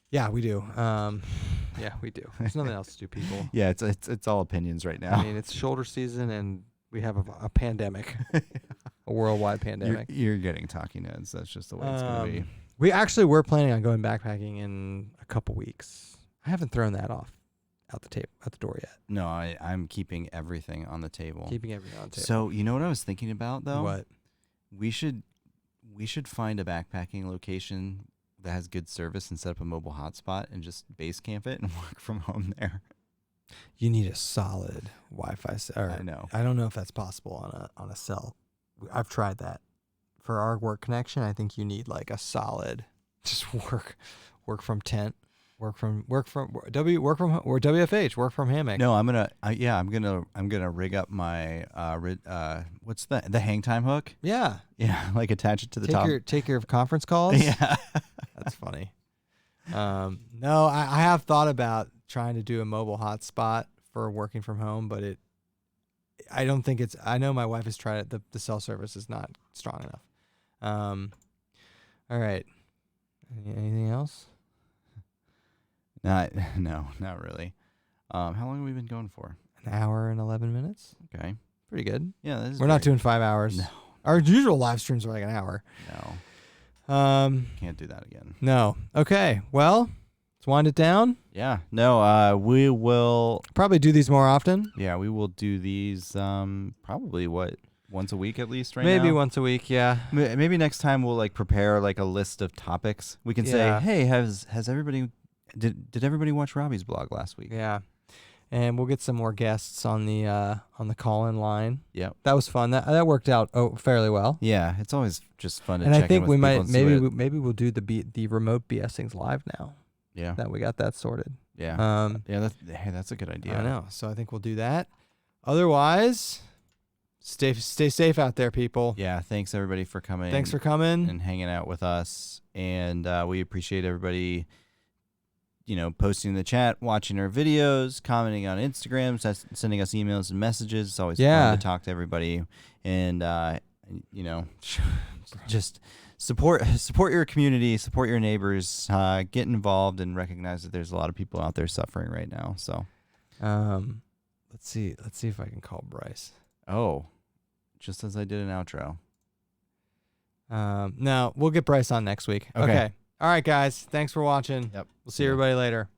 [SPEAKER 1] Yeah, we do. Yeah, we do. There's nothing else to do, people.
[SPEAKER 2] Yeah, it's all opinions right now.
[SPEAKER 1] I mean, it's shoulder season, and we have a pandemic, a worldwide pandemic.
[SPEAKER 2] You're getting Talking Heads. That's just the way it's going to be.
[SPEAKER 1] We actually were planning on going backpacking in a couple weeks. I haven't thrown that out the door yet.
[SPEAKER 2] No, I'm keeping everything on the table.
[SPEAKER 1] Keeping everything on the table.
[SPEAKER 2] So you know what I was thinking about though?
[SPEAKER 1] What?
[SPEAKER 2] We should find a backpacking location that has good service and set up a mobile hotspot and just base camp it and work from home there.
[SPEAKER 1] You need a solid Wi-Fi.
[SPEAKER 2] I know.
[SPEAKER 1] I don't know if that's possible on a cell. I've tried that. For our work connection, I think you need like a solid, just work from tent, work from WFH, work from hammock.
[SPEAKER 2] No, I'm gonna rig up my what's the hang time hook?
[SPEAKER 1] Yeah,
[SPEAKER 2] like attach it to the top.
[SPEAKER 1] Take your conference calls.
[SPEAKER 2] Yeah,
[SPEAKER 1] that's funny. No, I have thought about trying to do a mobile hotspot for working from home, but I don't think it's. I know my wife has tried it. The cell service is not strong enough. All right. Anything else?
[SPEAKER 2] No, not really. How long have we been going for?
[SPEAKER 1] An hour and 11 minutes.
[SPEAKER 2] Okay,
[SPEAKER 1] pretty good.
[SPEAKER 2] Yeah, this is
[SPEAKER 1] we're not doing 5 hours.
[SPEAKER 2] No,
[SPEAKER 1] our usual live streams are like an hour.
[SPEAKER 2] No, can't do that again.
[SPEAKER 1] No. Okay. Well, let's wind it down.
[SPEAKER 2] Yeah. No. We will
[SPEAKER 1] probably do these more often.
[SPEAKER 2] Yeah, we will do these. Probably once a week at least.
[SPEAKER 1] Maybe
[SPEAKER 2] now?
[SPEAKER 1] once a week. Yeah.
[SPEAKER 2] Maybe next time we'll like prepare like a list of topics. We can say, hey, has everybody did everybody watch Robbie's blog last week?
[SPEAKER 1] Yeah. And we'll get some more guests on the call-in line.
[SPEAKER 2] Yeah,
[SPEAKER 1] that was fun. That worked out fairly well.
[SPEAKER 2] Yeah, it's always just fun to
[SPEAKER 1] and
[SPEAKER 2] check
[SPEAKER 1] I think
[SPEAKER 2] in with
[SPEAKER 1] we might
[SPEAKER 2] people
[SPEAKER 1] maybe we'll do the remote BSings live now.
[SPEAKER 2] Yeah,
[SPEAKER 1] that we got that sorted.
[SPEAKER 2] Yeah, that's a good idea.
[SPEAKER 1] I know. So I think we'll do that. Otherwise, stay safe out there, people.
[SPEAKER 2] Yeah, thanks everybody for coming.
[SPEAKER 1] Thanks for coming
[SPEAKER 2] and hanging out with us, and we appreciate everybody. Posting in the chat, watching our videos, commenting on Instagram, sending us emails and messages. It's always fun to talk to everybody, and just support your community, support your neighbors, get involved, and recognize that there's a lot of people out there suffering right now. So,
[SPEAKER 1] let's see if I can call Bryce.
[SPEAKER 2] Oh, just as I did an outro.
[SPEAKER 1] No, we'll get Bryce on next week. Okay. All right, guys. Thanks for watching.
[SPEAKER 2] Yep.
[SPEAKER 1] We'll see everybody later.